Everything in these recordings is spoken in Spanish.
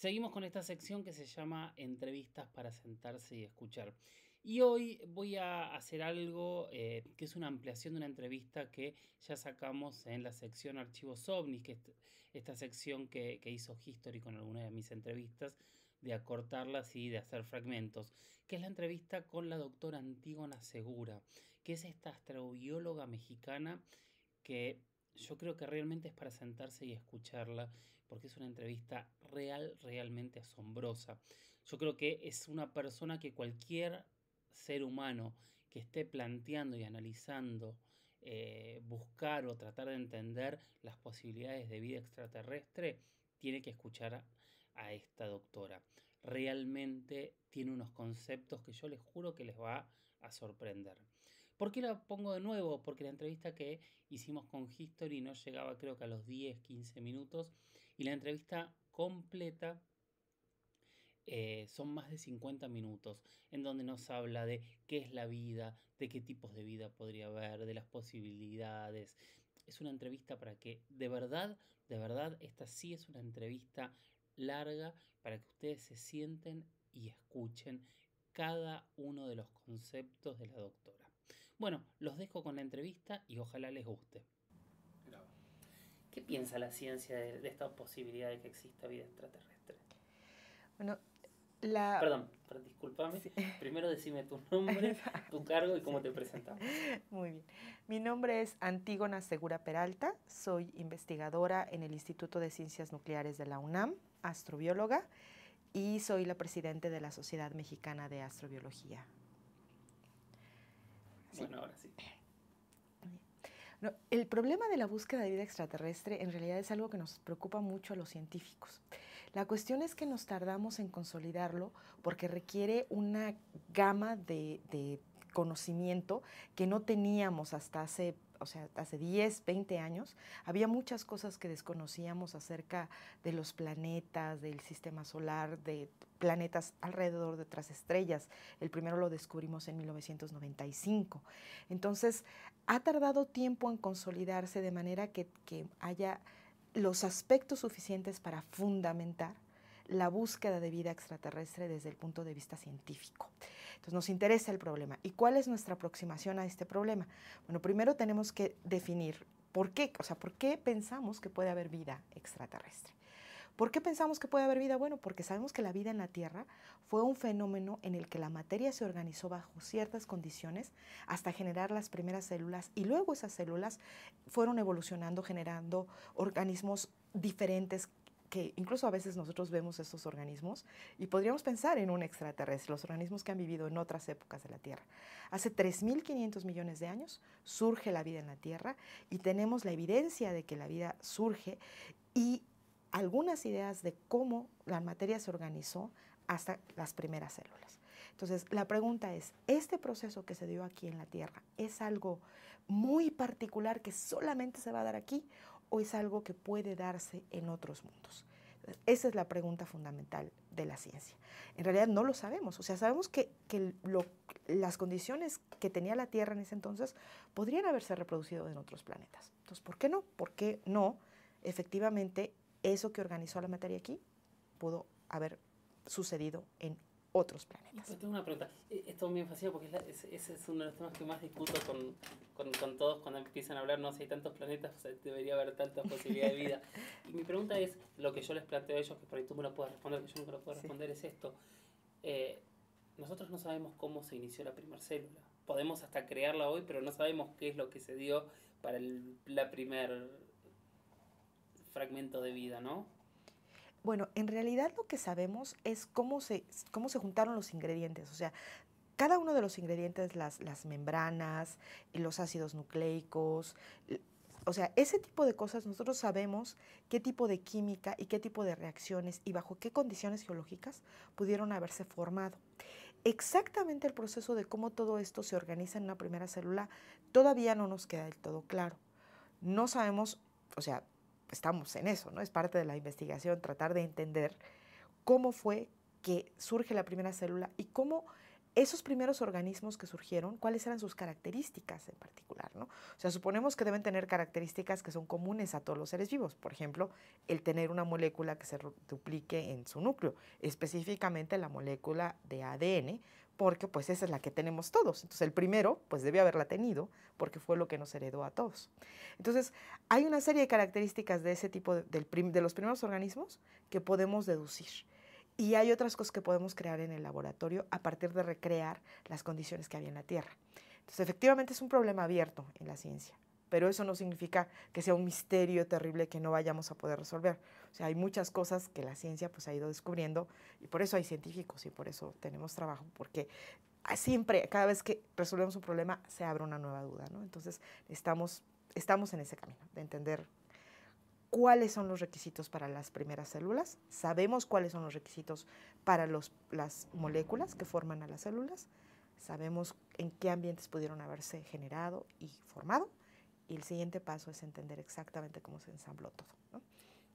Seguimos con esta sección que se llama Entrevistas para sentarse y escuchar. Y hoy voy a hacer algo que es una ampliación de una entrevista que ya sacamos en la sección Archivos OVNIs, que es esta sección que hizo History con algunas de mis entrevistas, de acortarlas y de hacer fragmentos, que es la entrevista con la doctora Antígona Segura, que es esta astrobióloga mexicana que yo creo que realmente es para sentarse y escucharla, porque es una entrevista realmente asombrosa. Yo creo que es una persona que cualquier ser humano que esté planteando y analizando buscar o tratar de entender las posibilidades de vida extraterrestre, tiene que escuchar a esta doctora. Realmente tiene unos conceptos que yo les juro que les va a sorprender. ¿Por qué la pongo de nuevo? Porque la entrevista que hicimos con History no llegaba, creo que a los 10, 15 minutos, y la entrevista completa son más de 50 minutos, en donde nos habla de qué es la vida, de qué tipos de vida podría haber, de las posibilidades. Es una entrevista para que de verdad, esta sí es una entrevista larga para que ustedes se sienten y escuchen cada uno de los conceptos de la doctora. Bueno, los dejo con la entrevista y ojalá les guste. ¿Qué piensa la ciencia de esta posibilidad de que exista vida extraterrestre? Bueno, la... Perdón, discúlpame. Sí. Primero decime tu nombre, tu cargo y cómo Sí. te presentamos. Muy bien. Mi nombre es Antígona Segura Peralta, soy investigadora en el Instituto de Ciencias Nucleares de la UNAM, astrobióloga, y soy la presidente de la Sociedad Mexicana de Astrobiología. Sí. Bueno, ahora sí. No, el problema de la búsqueda de vida extraterrestre en realidad es algo que nos preocupa mucho a los científicos. La cuestión es que nos tardamos en consolidarlo porque requiere una gama de conocimiento que no teníamos hasta hace 10, 20 años. Había muchas cosas que desconocíamos acerca de los planetas, del sistema solar, de planetas alrededor de otras estrellas. El primero lo descubrimos en 1995. Entonces, ha tardado tiempo en consolidarse de manera que haya los aspectos suficientes para fundamentar la búsqueda de vida extraterrestre desde el punto de vista científico. Entonces nos interesa el problema. ¿Y cuál es nuestra aproximación a este problema? Bueno, primero tenemos que definir por qué, por qué pensamos que puede haber vida extraterrestre. ¿Por qué pensamos que puede haber vida? Bueno, porque sabemos que la vida en la Tierra fue un fenómeno en el que la materia se organizó bajo ciertas condiciones hasta generar las primeras células y luego esas células fueron evolucionando, generando organismos diferentes que incluso a veces nosotros vemos estos organismos y podríamos pensar en un extraterrestre, los organismos que han vivido en otras épocas de la Tierra. Hace 3.500 millones de años surge la vida en la Tierra y tenemos la evidencia de que la vida surge y algunas ideas de cómo la materia se organizó hasta las primeras células. Entonces, la pregunta es, ¿este proceso que se dio aquí en la Tierra es algo muy particular que solamente se va a dar aquí o es algo que puede darse en otros mundos? Esa es la pregunta fundamental de la ciencia. En realidad no lo sabemos, o sea, sabemos que las condiciones que tenía la Tierra en ese entonces podrían haberse reproducido en otros planetas. Entonces, ¿por qué no? ¿Por qué no? Efectivamente, eso que organizó la materia aquí pudo haber sucedido en otros planetas. Pero tengo una pregunta. Esto me fascina porque ese es uno de los temas que más discuto con todos cuando empiezan a hablar. No, si hay tantos planetas, o sea, debería haber tantas posibilidades de vida. Y mi pregunta es, lo que yo les planteo a ellos, que por ahí tú me lo puedes responder, que yo nunca lo puedo responder, es esto. Nosotros no sabemos cómo se inició la primera célula. Podemos hasta crearla hoy, pero no sabemos qué es lo que se dio para la primer fragmento de vida, ¿no? Bueno, en realidad lo que sabemos es cómo se juntaron los ingredientes, o sea, cada uno de los ingredientes, las membranas, los ácidos nucleicos, o sea, ese tipo de cosas nosotros sabemos qué tipo de química y qué tipo de reacciones y bajo qué condiciones geológicas pudieron haberse formado. Exactamente el proceso de cómo todo esto se organiza en una primera célula todavía no nos queda del todo claro. No sabemos, o sea, estamos en eso, ¿no? Es parte de la investigación tratar de entender cómo fue que surge la primera célula y cómo esos primeros organismos que surgieron, ¿cuáles eran sus características en particular, ¿no? O sea, suponemos que deben tener características que son comunes a todos los seres vivos. Por ejemplo, el tener una molécula que se duplique en su núcleo, específicamente la molécula de ADN, porque pues esa es la que tenemos todos. Entonces el primero pues debe haberla tenido porque fue lo que nos heredó a todos. Entonces hay una serie de características de ese tipo de los primeros organismos que podemos deducir. Y hay otras cosas que podemos crear en el laboratorio a partir de recrear las condiciones que había en la Tierra. Entonces, efectivamente es un problema abierto en la ciencia, pero eso no significa que sea un misterio terrible que no vayamos a poder resolver. O sea, hay muchas cosas que la ciencia pues ha ido descubriendo y por eso hay científicos y por eso tenemos trabajo, porque siempre, cada vez que resolvemos un problema, se abre una nueva duda, ¿no? Entonces, estamos en ese camino de entender cuáles son los requisitos para las primeras células, sabemos cuáles son los requisitos para las moléculas que forman a las células, sabemos en qué ambientes pudieron haberse generado y formado, y el siguiente paso es entender exactamente cómo se ensambló todo, ¿no?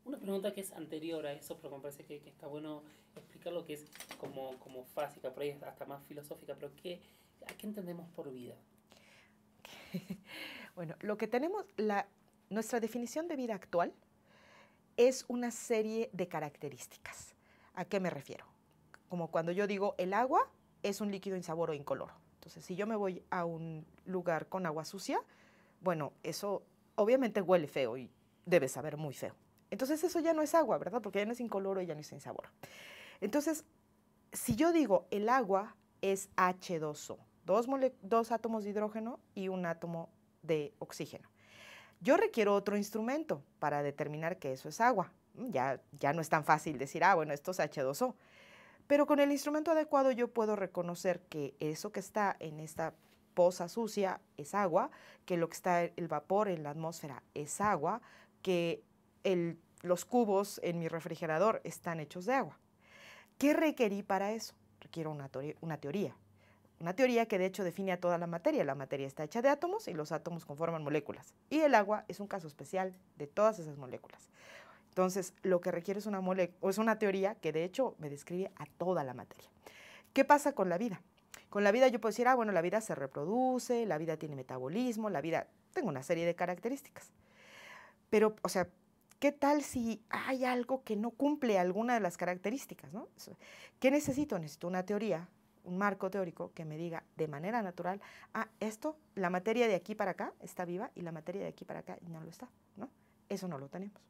Una pregunta que es anterior a eso, pero me parece que está bueno explicar lo que es como básica, por ahí hasta más filosófica, pero ¿a qué entendemos por vida? Bueno, lo que tenemos, nuestra definición de vida actual es una serie de características. ¿A qué me refiero? Como cuando yo digo el agua es un líquido insaboro o incoloro. Entonces, si yo me voy a un lugar con agua sucia, bueno, eso obviamente huele feo y debe saber muy feo. Entonces, eso ya no es agua, ¿verdad? Porque ya no es incoloro y ya no es insaboro. Entonces, si yo digo el agua es H2O, dos átomos de hidrógeno y un átomo de oxígeno, yo requiero otro instrumento para determinar que eso es agua. Ya no es tan fácil decir, bueno, esto es H2O. Pero con el instrumento adecuado yo puedo reconocer que eso que está en esta poza sucia es agua, que lo que está el vapor en la atmósfera es agua, que los cubos en mi refrigerador están hechos de agua. ¿Qué requerí para eso? Requiero una teoría. Una teoría que de hecho define a toda la materia. La materia está hecha de átomos y los átomos conforman moléculas. Y el agua es un caso especial de todas esas moléculas. Entonces, lo que requiere es una teoría que de hecho me describe a toda la materia. ¿Qué pasa con la vida? Con la vida yo puedo decir, bueno, la vida se reproduce, la vida tiene metabolismo, la vida tengo una serie de características. Pero, o sea, ¿qué tal si hay algo que no cumple alguna de las características, ¿no? ¿Qué necesito? Necesito una teoría, un marco teórico que me diga de manera natural, la materia de aquí para acá está viva y la materia de aquí para acá no lo está, ¿no? Eso no lo tenemos.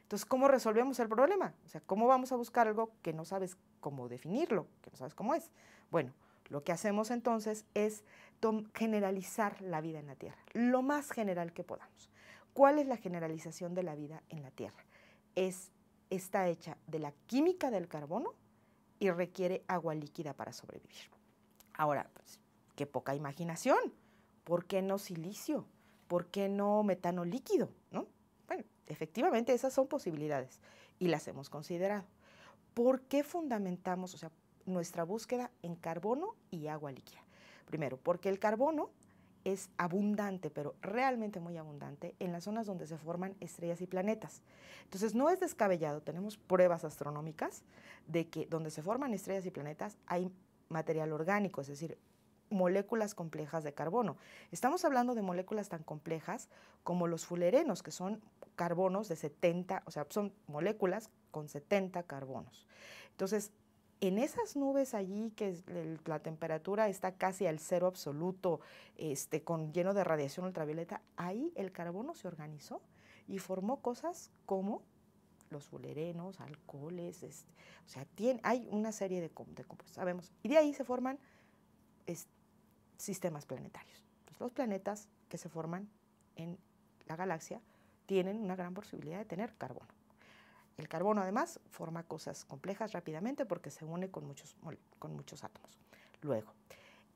Entonces, ¿cómo resolvemos el problema? O sea, ¿cómo vamos a buscar algo que no sabes cómo definirlo, que no sabes cómo es? Bueno, lo que hacemos entonces es generalizar la vida en la Tierra, lo más general que podamos. ¿Cuál es la generalización de la vida en la Tierra? Está hecha de la química del carbono y requiere agua líquida para sobrevivir. Ahora, pues, qué poca imaginación. ¿Por qué no silicio? ¿Por qué no metano líquido? ¿No? Bueno, efectivamente esas son posibilidades y las hemos considerado. ¿Por qué fundamentamos, nuestra búsqueda en carbono y agua líquida? Primero, porque el carbono es abundante, pero realmente muy abundante, en las zonas donde se forman estrellas y planetas. Entonces, no es descabellado, tenemos pruebas astronómicas de que donde se forman estrellas y planetas hay material orgánico, es decir, moléculas complejas de carbono. Estamos hablando de moléculas tan complejas como los fullerenos, que son carbonos de 70, son moléculas con 70 carbonos. Entonces, en esas nubes allí que la temperatura está casi al cero absoluto, lleno de radiación ultravioleta, ahí el carbono se organizó y formó cosas como los fullerenos, alcoholes, hay una serie de compuestos, sabemos, y de ahí se forman sistemas planetarios. Pues los planetas que se forman en la galaxia tienen una gran posibilidad de tener carbono. El carbono, además, forma cosas complejas rápidamente porque se une con muchos átomos. Luego,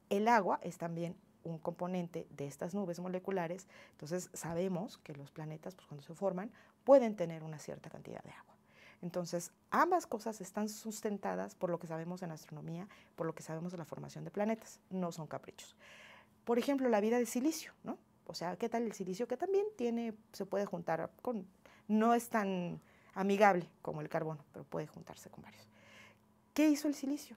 el agua es también un componente de estas nubes moleculares, entonces sabemos que los planetas, pues, cuando se forman, pueden tener una cierta cantidad de agua. Entonces, ambas cosas están sustentadas por lo que sabemos en astronomía, por lo que sabemos de la formación de planetas, no son caprichos. Por ejemplo, la vida de silicio, ¿no? O sea, ¿qué tal el silicio? Que también se puede juntar no es tan amigable como el carbono, pero puede juntarse con varios. ¿Qué hizo el silicio?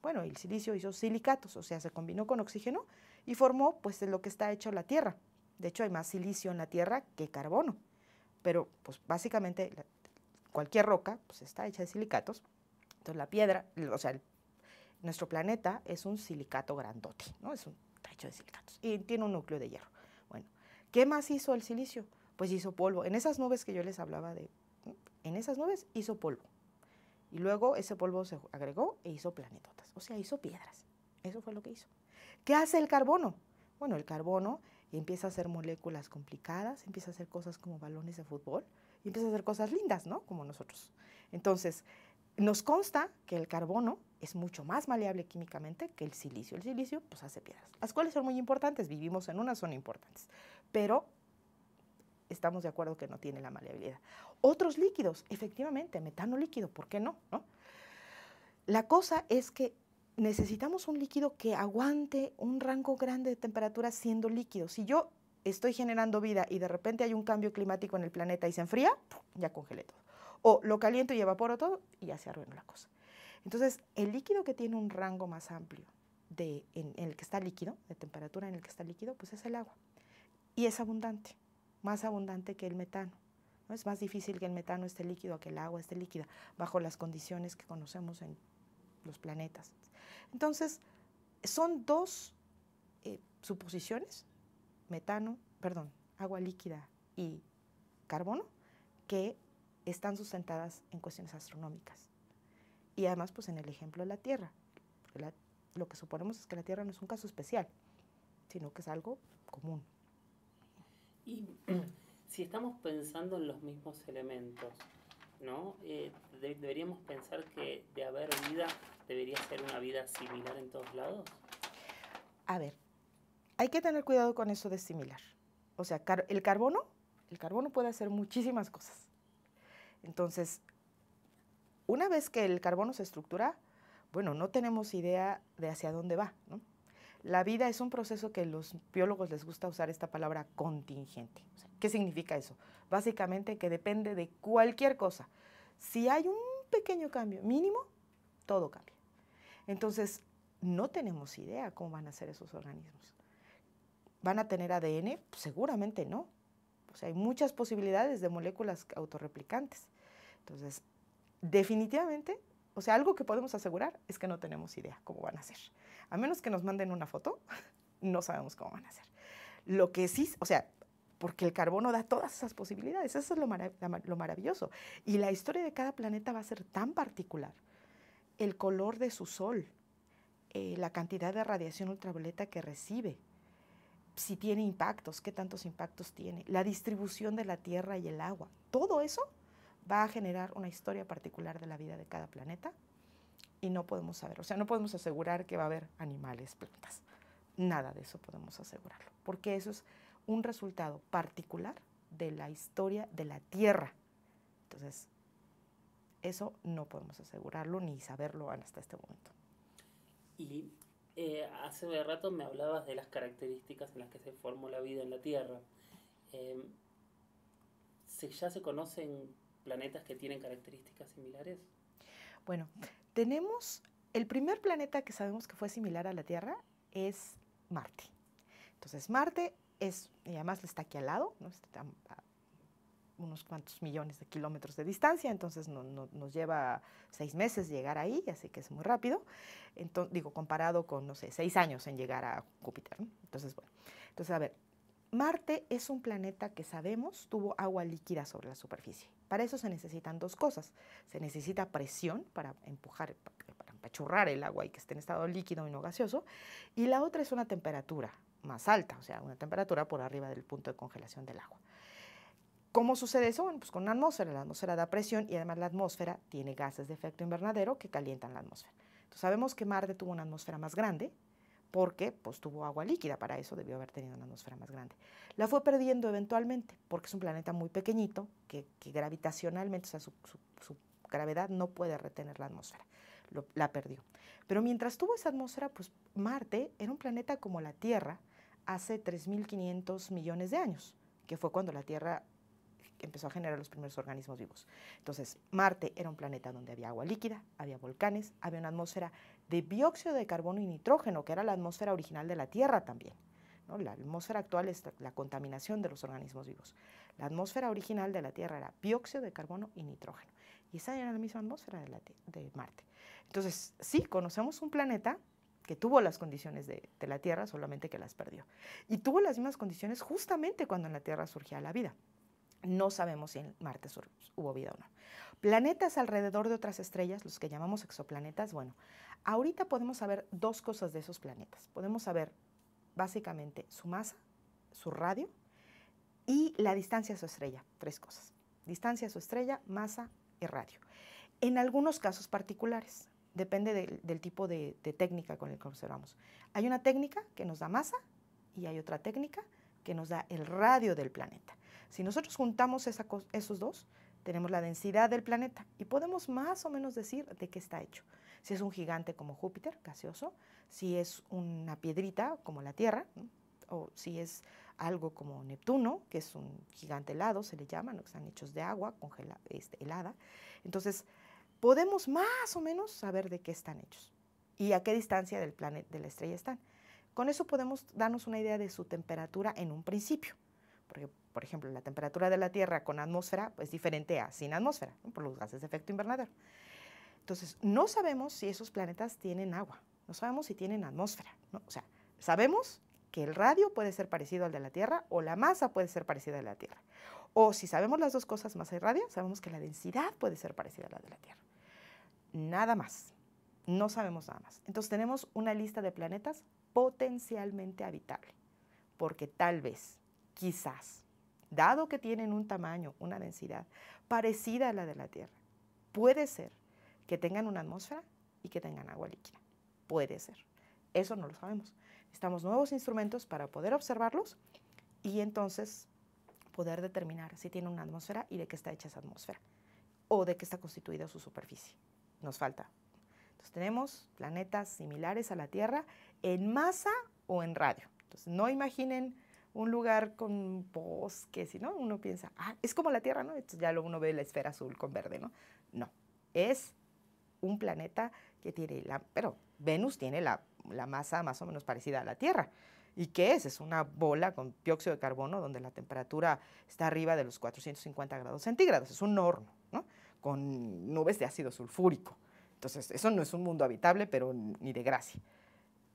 Bueno, el silicio hizo silicatos, o sea, se combinó con oxígeno y formó pues de lo que está hecho la Tierra. De hecho, hay más silicio en la Tierra que carbono, pero pues básicamente cualquier roca pues está hecha de silicatos. Entonces la piedra, o sea, nuestro planeta es un silicato grandote, ¿no? Está hecho de silicatos y tiene un núcleo de hierro. Bueno, ¿qué más hizo el silicio? Pues hizo polvo. En esas nubes que yo les hablaba en esas nubes hizo polvo. Y luego ese polvo se agregó e hizo planetotas, o sea, hizo piedras. Eso fue lo que hizo. ¿Qué hace el carbono? Bueno, el carbono empieza a hacer moléculas complicadas, empieza a hacer cosas como balones de fútbol, y empieza a hacer cosas lindas, ¿no? Como nosotros. Entonces, nos consta que el carbono es mucho más maleable químicamente que el silicio. El silicio, pues, hace piedras, las cuales son muy importantes, vivimos en una zona importantes, pero estamos de acuerdo que no tiene la maleabilidad. Otros líquidos, efectivamente, metano líquido, ¿por qué no? La cosa es que necesitamos un líquido que aguante un rango grande de temperatura siendo líquido. Si yo estoy generando vida y de repente hay un cambio climático en el planeta y se enfría, ya congelé todo. O lo caliento y evaporo todo y ya se arruinó la cosa. Entonces, el líquido que tiene un rango más amplio en el que está líquido, de temperatura en el que está líquido, pues es el agua. Y es abundante, más abundante que el metano. ¿No? Es más difícil que el metano esté líquido a que el agua esté líquida, bajo las condiciones que conocemos en los planetas. Entonces, son dos suposiciones, agua líquida y carbono, que están sustentadas en cuestiones astronómicas. Y además, pues en el ejemplo de la Tierra. Lo que suponemos es que la Tierra no es un caso especial, sino que es algo común. Y si estamos pensando en los mismos elementos, ¿no? ¿Deberíamos pensar que de haber vida debería ser una vida similar en todos lados? A ver, hay que tener cuidado con eso de similar. O sea, el carbono puede hacer muchísimas cosas. Entonces, una vez que el carbono se estructura, bueno, no tenemos idea de hacia dónde va, ¿no? La vida es un proceso que a los biólogos les gusta usar esta palabra contingente. O sea, ¿qué significa eso? Básicamente que depende de cualquier cosa. Si hay un pequeño cambio mínimo, todo cambia. Entonces, no tenemos idea cómo van a ser esos organismos. ¿Van a tener ADN? Pues seguramente no. O sea, hay muchas posibilidades de moléculas autorreplicantes. Entonces, definitivamente, o sea, algo que podemos asegurar es que no tenemos idea cómo van a ser. A menos que nos manden una foto, no sabemos cómo van a ser. Lo que sí, o sea, porque el carbono da todas esas posibilidades, eso es lo maravilloso. Y la historia de cada planeta va a ser tan particular. El color de su sol, la cantidad de radiación ultravioleta que recibe, si tiene impactos, qué tantos impactos tiene, la distribución de la tierra y el agua, todo eso va a generar una historia particular de la vida de cada planeta y no podemos saber, o sea, no podemos asegurar que va a haber animales, plantas, nada de eso podemos asegurarlo, porque eso es un resultado particular de la historia de la Tierra. Entonces, eso no podemos asegurarlo ni saberlo hasta este momento. Y hace rato me hablabas de las características en las que se formó la vida en la Tierra. ¿Ya se conocen planetas que tienen características similares? Bueno, tenemos el primer planeta que sabemos que fue similar a la Tierra es Marte. Entonces, Marte es, y además está aquí al lado, ¿no? Está a unos cuantos millones de kilómetros de distancia, entonces nos lleva 6 meses llegar ahí, así que es muy rápido. Entonces, digo, comparado con, no sé, 6 años en llegar a Júpiter, ¿no? Entonces, bueno, a ver, Marte es un planeta que sabemos tuvo agua líquida sobre la superficie. Para eso se necesitan dos cosas. Se necesita presión para empujar, para empachurrar el agua y que esté en estado líquido y no gaseoso. Y la otra es una temperatura más alta, o sea, una temperatura por arriba del punto de congelación del agua. ¿Cómo sucede eso? Bueno, pues con una atmósfera. La atmósfera da presión y además la atmósfera tiene gases de efecto invernadero que calientan la atmósfera. Entonces sabemos que Marte tuvo una atmósfera más grande, porque pues, tuvo agua líquida, para eso debió haber tenido una atmósfera más grande. La fue perdiendo eventualmente, porque es un planeta muy pequeñito, que gravitacionalmente, o sea, su gravedad no puede retener la atmósfera, la perdió. Pero mientras tuvo esa atmósfera, pues Marte era un planeta como la Tierra hace 3.500 millones de años, que fue cuando la Tierra empezó a generar los primeros organismos vivos. Entonces, Marte era un planeta donde había agua líquida, había volcanes, había una atmósfera de dióxido de carbono y nitrógeno, que era la atmósfera original de la Tierra también, ¿no? La atmósfera actual es la contaminación de los organismos vivos. La atmósfera original de la Tierra era dióxido de carbono y nitrógeno. Y esa era la misma atmósfera de Marte. Entonces, sí, conocemos un planeta que tuvo las condiciones de la Tierra, solamente que las perdió. Y tuvo las mismas condiciones justamente cuando en la Tierra surgía la vida. No sabemos si en Marte hubo vida o no. Planetas alrededor de otras estrellas, los que llamamos exoplanetas, bueno, ahorita podemos saber dos cosas de esos planetas. Podemos saber básicamente su masa, su radio y la distancia a su estrella. Tres cosas: distancia a su estrella, masa y radio. En algunos casos particulares, depende del tipo de técnica con el que observamos. Hay una técnica que nos da masa y hay otra técnica que nos da el radio del planeta. Si nosotros juntamos esos dos, tenemos la densidad del planeta y podemos más o menos decir de qué está hecho. Si es un gigante como Júpiter, gaseoso, si es una piedrita como la Tierra, ¿no? O si es algo como Neptuno, que es un gigante helado, se le llama, ¿no? Que están hechos de agua helada. Entonces, podemos más o menos saber de qué están hechos y a qué distancia del planeta, de la estrella están. Con eso podemos darnos una idea de su temperatura en un principio. Porque, por ejemplo, la temperatura de la Tierra con atmósfera es diferente a sin atmósfera, ¿no? Por los gases de efecto invernadero. Entonces, no sabemos si esos planetas tienen agua, no sabemos si tienen atmósfera, ¿no? O sea, sabemos que el radio puede ser parecido al de la Tierra o la masa puede ser parecida a la Tierra. O si sabemos las dos cosas, masa y radio, sabemos que la densidad puede ser parecida a la de la Tierra. Nada más, no sabemos nada más. Entonces tenemos una lista de planetas potencialmente habitable, porque tal vez, quizás, dado que tienen un tamaño, una densidad parecida a la de la Tierra, puede ser que tengan una atmósfera y que tengan agua líquida. Puede ser. Eso no lo sabemos. Necesitamos nuevos instrumentos para poder observarlos y entonces poder determinar si tiene una atmósfera y de qué está hecha esa atmósfera o de qué está constituida su superficie. Nos falta. Entonces tenemos planetas similares a la Tierra en masa o en radio. Entonces no imaginen un lugar con bosques, ¿no? Uno piensa, es como la Tierra, ¿no? Entonces ya uno ve la esfera azul con verde, ¿no? No, es un planeta que tiene pero Venus tiene la masa más o menos parecida a la Tierra. ¿Y qué es? Es una bola con dióxido de carbono donde la temperatura está arriba de los 450 grados centígrados. Es un horno, ¿no? Con nubes de ácido sulfúrico. Entonces, eso no es un mundo habitable, pero ni de gracia.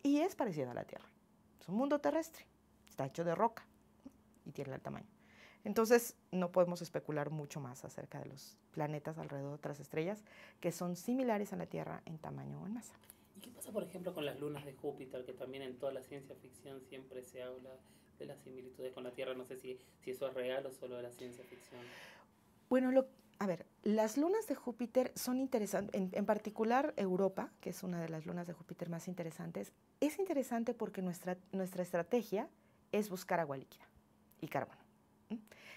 Y es parecido a la Tierra. Es un mundo terrestre. Está hecho de roca, ¿no? Y tiene el tamaño. Entonces, no podemos especular mucho más acerca de los planetas alrededor de otras estrellas que son similares a la Tierra en tamaño o en masa. ¿Y qué pasa, por ejemplo, con las lunas de Júpiter, que también en toda la ciencia ficción siempre se habla de las similitudes con la Tierra? No sé si eso es real o solo de la ciencia ficción. Bueno, a ver, las lunas de Júpiter son interesantes, en particular Europa, que es una de las lunas de Júpiter más interesantes, es interesante porque nuestra estrategia es buscar agua líquida y carbono.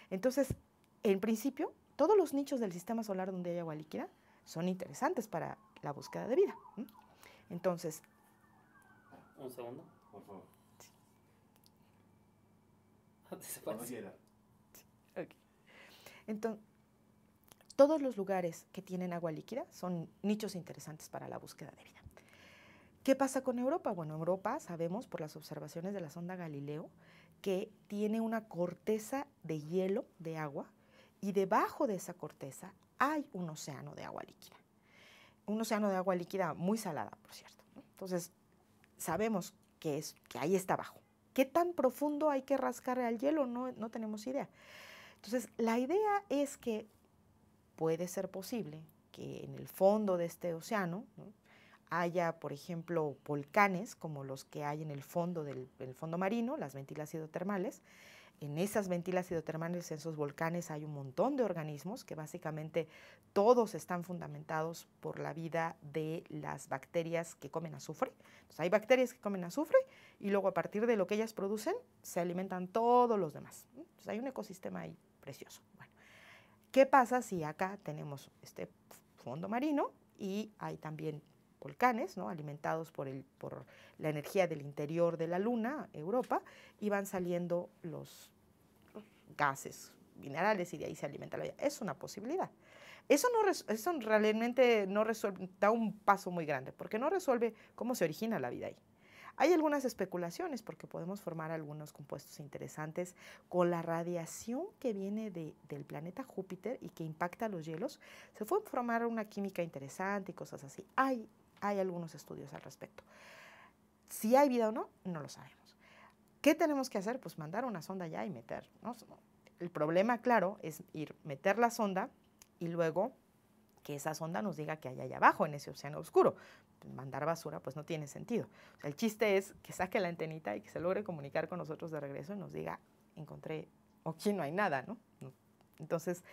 Entonces, en principio, todos los nichos del sistema solar donde hay agua líquida son interesantes para la búsqueda de vida. Entonces... Un segundo. Por favor. Sí. Cuando quiera. Sí. Okay. Entonces, todos los lugares que tienen agua líquida son nichos interesantes para la búsqueda de vida. ¿Qué pasa con Europa? Bueno, Europa sabemos por las observaciones de la sonda Galileo que tiene una corteza de hielo, de agua, y debajo de esa corteza hay un océano de agua líquida. Un océano de agua líquida muy salada, por cierto, ¿no? Entonces, sabemos que ahí está abajo. ¿Qué tan profundo hay que rascar al hielo? No tenemos idea. Entonces, la idea es que puede ser posible que en el fondo de este océano, ¿no?, haya, por ejemplo, volcanes como los que hay en el fondo fondo marino, las ventilas hidrotermales. En esas ventilas hidrotermales, en esos volcanes, hay un montón de organismos que básicamente todos están fundamentados por la vida de las bacterias que comen azufre. Entonces, hay bacterias que comen azufre y luego a partir de lo que ellas producen se alimentan todos los demás. Entonces, hay un ecosistema ahí precioso. Bueno, ¿qué pasa si acá tenemos este fondo marino y hay también volcanes, ¿no?, alimentados por la energía del interior de la Luna, Europa, y van saliendo los gases minerales y de ahí se alimenta la vida. Es una posibilidad. Eso realmente no resuelve, da un paso muy grande, porque no resuelve cómo se origina la vida ahí. Hay algunas especulaciones porque podemos formar algunos compuestos interesantes con la radiación que viene del planeta Júpiter y que impacta los hielos. Se puede formar una química interesante y cosas así. Hay algunos estudios al respecto. Si hay vida o no, no lo sabemos. ¿Qué tenemos que hacer? Pues mandar una sonda ya y meter, ¿no? El problema, claro, es meter la sonda y luego que esa sonda nos diga qué hay allá abajo en ese océano oscuro. Mandar basura pues no tiene sentido. O sea, el chiste es que saque la antenita y que se logre comunicar con nosotros de regreso y nos diga, encontré, o aquí no hay nada, ¿no? Entonces,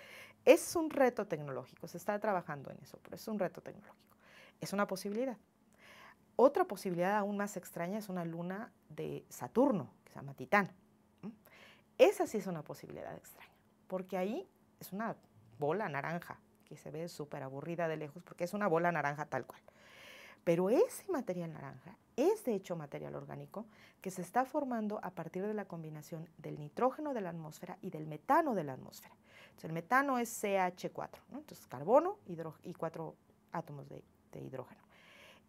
es un reto tecnológico, se está trabajando en eso, pero es un reto tecnológico. Es una posibilidad. Otra posibilidad aún más extraña es una luna de Saturno, que se llama Titán. Esa sí es una posibilidad extraña, porque ahí es una bola naranja, que se ve súper aburrida de lejos, porque es una bola naranja tal cual. Pero ese material naranja es de hecho material orgánico que se está formando a partir de la combinación del nitrógeno de la atmósfera y del metano de la atmósfera. Entonces, el metano es CH4, ¿no? Entonces carbono y 4 átomos de hidrógeno.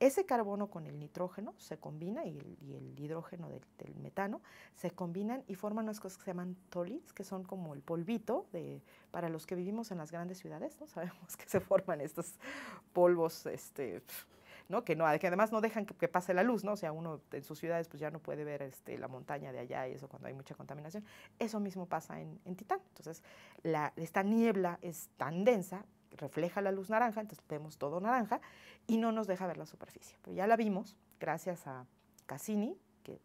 Ese carbono con el nitrógeno se combina y el hidrógeno del metano se combinan y forman unas cosas que se llaman tolins, que son como el polvito para los que vivimos en las grandes ciudades, ¿no? Sabemos que se forman estos polvos, ¿no? que además no dejan que pase la luz, ¿no? O sea, uno en sus ciudades pues ya no puede ver la montaña de allá y eso cuando hay mucha contaminación. Eso mismo pasa en Titán. Entonces, esta niebla es tan densa, refleja la luz naranja, entonces vemos todo naranja y no nos deja ver la superficie. Pero ya la vimos gracias a Cassini, que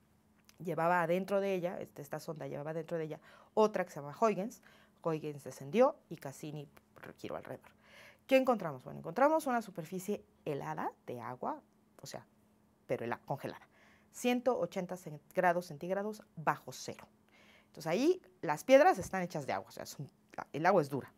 llevaba adentro de ella, esta sonda llevaba adentro de ella otra que se llama Huygens. Huygens descendió y Cassini giró alrededor. ¿Qué encontramos? Bueno, encontramos una superficie helada de agua, o sea, pero congelada. 180 grados centígrados bajo cero. Entonces ahí las piedras están hechas de agua, o sea, el agua es dura.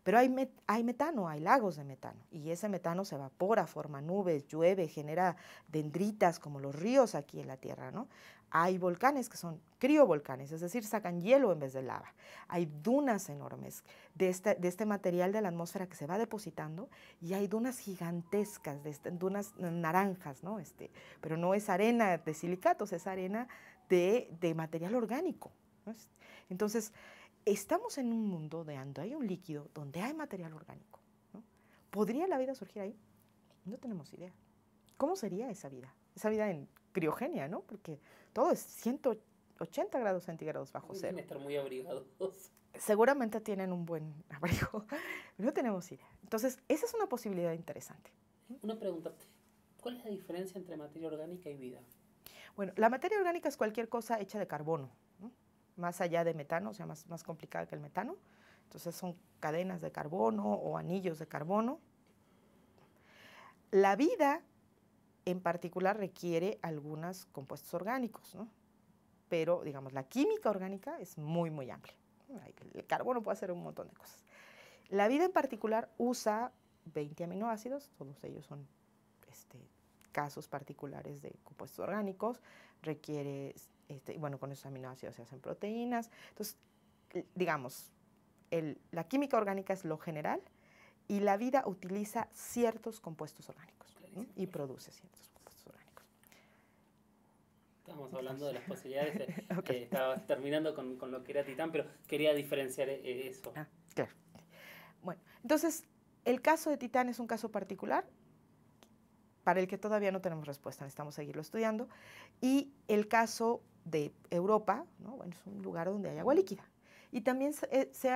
Pero hay metano, hay lagos de metano, y ese metano se evapora, forma nubes, llueve, genera dendritas como los ríos aquí en la Tierra, ¿no? Hay volcanes que son criovolcanes, es decir, sacan hielo en vez de lava. Hay dunas enormes de este material de la atmósfera que se va depositando, y hay dunas gigantescas, dunas naranjas, ¿no? Pero no es arena de silicatos, es arena de material orgánico, ¿no? Entonces, estamos en un mundo donde hay un líquido, donde hay material orgánico, ¿no? ¿Podría la vida surgir ahí? No tenemos idea. ¿Cómo sería esa vida? Esa vida en criogenia, ¿no? Porque todo es 180 grados centígrados bajo cero. Deben estar muy abrigados. Seguramente tienen un buen abrigo, pero no tenemos idea. Entonces, esa es una posibilidad interesante. Una pregunta, ¿cuál es la diferencia entre materia orgánica y vida? Bueno, la materia orgánica es cualquier cosa hecha de carbono, ¿no? Más allá de metano, o sea, más complicada que el metano. Entonces son cadenas de carbono o anillos de carbono. La vida en particular requiere algunos compuestos orgánicos, ¿no? Pero, digamos, la química orgánica es muy, muy amplia. El carbono puede hacer un montón de cosas. La vida en particular usa 20 aminoácidos, todos ellos son casos particulares de compuestos orgánicos, requiere, bueno, con esos aminoácidos se hacen proteínas. Entonces, digamos, la química orgánica es lo general y la vida utiliza ciertos compuestos orgánicos, ¿no? Y produce ciertos compuestos orgánicos. Estamos hablando de las posibilidades, okay. Estaba terminando con lo que era Titán, pero quería diferenciar eso. Claro. Bueno, entonces, el caso de Titán es un caso particular para el que todavía no tenemos respuesta, necesitamos seguirlo estudiando. Y el caso de Europa, ¿no? Bueno, es un lugar donde hay agua líquida. Y también se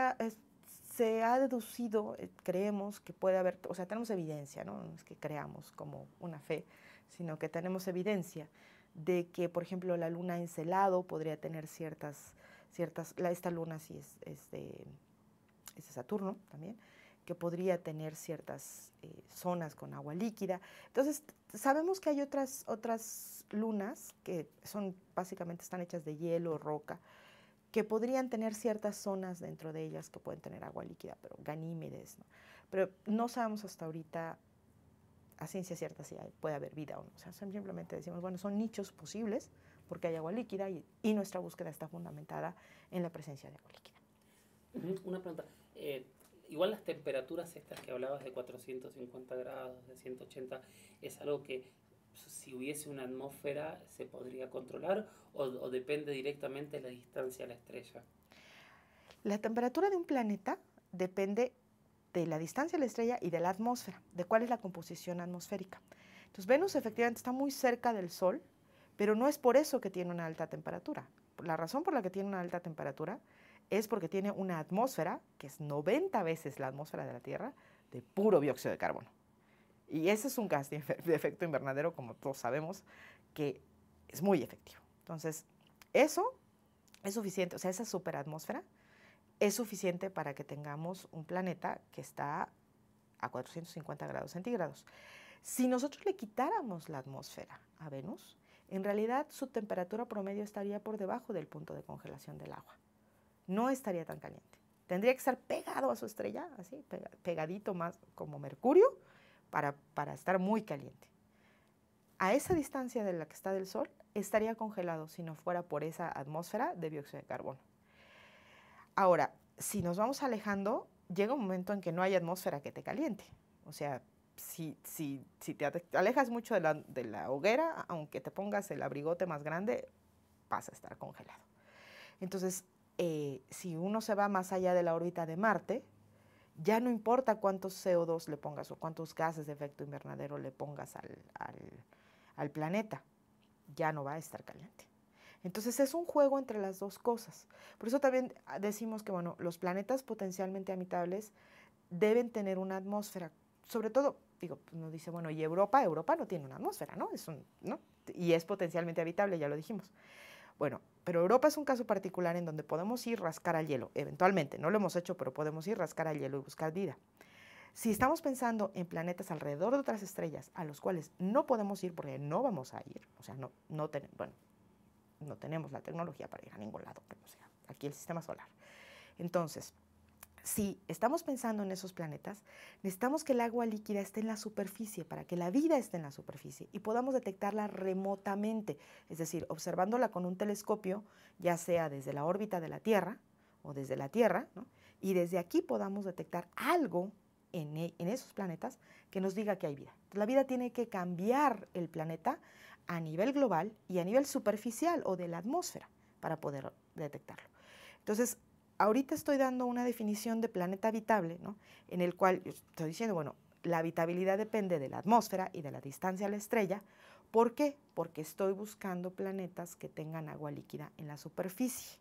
ha deducido, creemos que puede haber, o sea, tenemos evidencia, ¿no? No es que creamos como una fe, sino que tenemos evidencia de que, por ejemplo, la luna Encelado podría tener esta luna sí es de Saturno también, que podría tener ciertas zonas con agua líquida. Entonces, sabemos que hay otras lunas que básicamente están hechas de hielo, roca, que podrían tener ciertas zonas dentro de ellas que pueden tener agua líquida, pero Ganímedes, ¿no? Pero no sabemos hasta ahorita a ciencia cierta si puede haber vida o no. O sea, simplemente decimos, bueno, son nichos posibles porque hay agua líquida y nuestra búsqueda está fundamentada en la presencia de agua líquida. Una pregunta. Igual las temperaturas estas que hablabas de 450 grados, de 180, es algo que si hubiese una atmósfera se podría controlar o depende directamente de la distancia a la estrella. La temperatura de un planeta depende de la distancia a la estrella y de la atmósfera, de cuál es la composición atmosférica. Entonces, Venus efectivamente está muy cerca del Sol, pero no es por eso que tiene una alta temperatura. La razón por la que tiene una alta temperatura es porque tiene una atmósfera, que es 90 veces la atmósfera de la Tierra, de puro dióxido de carbono. Y ese es un gas de efecto invernadero, como todos sabemos, que es muy efectivo. Entonces, eso es suficiente, o sea, esa superatmósfera es suficiente para que tengamos un planeta que está a 450 grados centígrados. Si nosotros le quitáramos la atmósfera a Venus, en realidad su temperatura promedio estaría por debajo del punto de congelación del agua. No estaría tan caliente. Tendría que estar pegado a su estrella, así, pegadito más como Mercurio, para estar muy caliente. A esa distancia de la que está del Sol, estaría congelado si no fuera por esa atmósfera de dióxido de carbono. Ahora, si nos vamos alejando, llega un momento en que no hay atmósfera que te caliente. O sea, si te alejas mucho de la hoguera, aunque te pongas el abrigote más grande, vas a estar congelado. Entonces, si uno se va más allá de la órbita de Marte, ya no importa cuántos CO2 le pongas o cuántos gases de efecto invernadero le pongas al planeta, ya no va a estar caliente. Entonces es un juego entre las dos cosas. Por eso también decimos que, bueno, los planetas potencialmente habitables deben tener una atmósfera. Sobre todo, digo, nos dice, bueno, y Europa no tiene una atmósfera, ¿no? ¿no? Y es potencialmente habitable, ya lo dijimos. Bueno, pero Europa es un caso particular en donde podemos ir rascar al hielo, eventualmente, no lo hemos hecho, pero podemos ir rascar al hielo y buscar vida. Si estamos pensando en planetas alrededor de otras estrellas a los cuales no podemos ir porque no vamos a ir, o sea, no tenemos la tecnología para ir a ningún lado, o sea, aquí el sistema solar. Entonces, si estamos pensando en esos planetas, necesitamos que el agua líquida esté en la superficie para que la vida esté en la superficie y podamos detectarla remotamente, es decir, observándola con un telescopio, ya sea desde la órbita de la Tierra o desde la Tierra, ¿no? Y desde aquí podamos detectar algo en esos planetas que nos diga que hay vida. Entonces, la vida tiene que cambiar el planeta a nivel global y a nivel superficial o de la atmósfera para poder detectarlo. Entonces, ahorita estoy dando una definición de planeta habitable, ¿no? En el cual estoy diciendo, bueno, la habitabilidad depende de la atmósfera y de la distancia a la estrella. ¿Por qué? Porque estoy buscando planetas que tengan agua líquida en la superficie.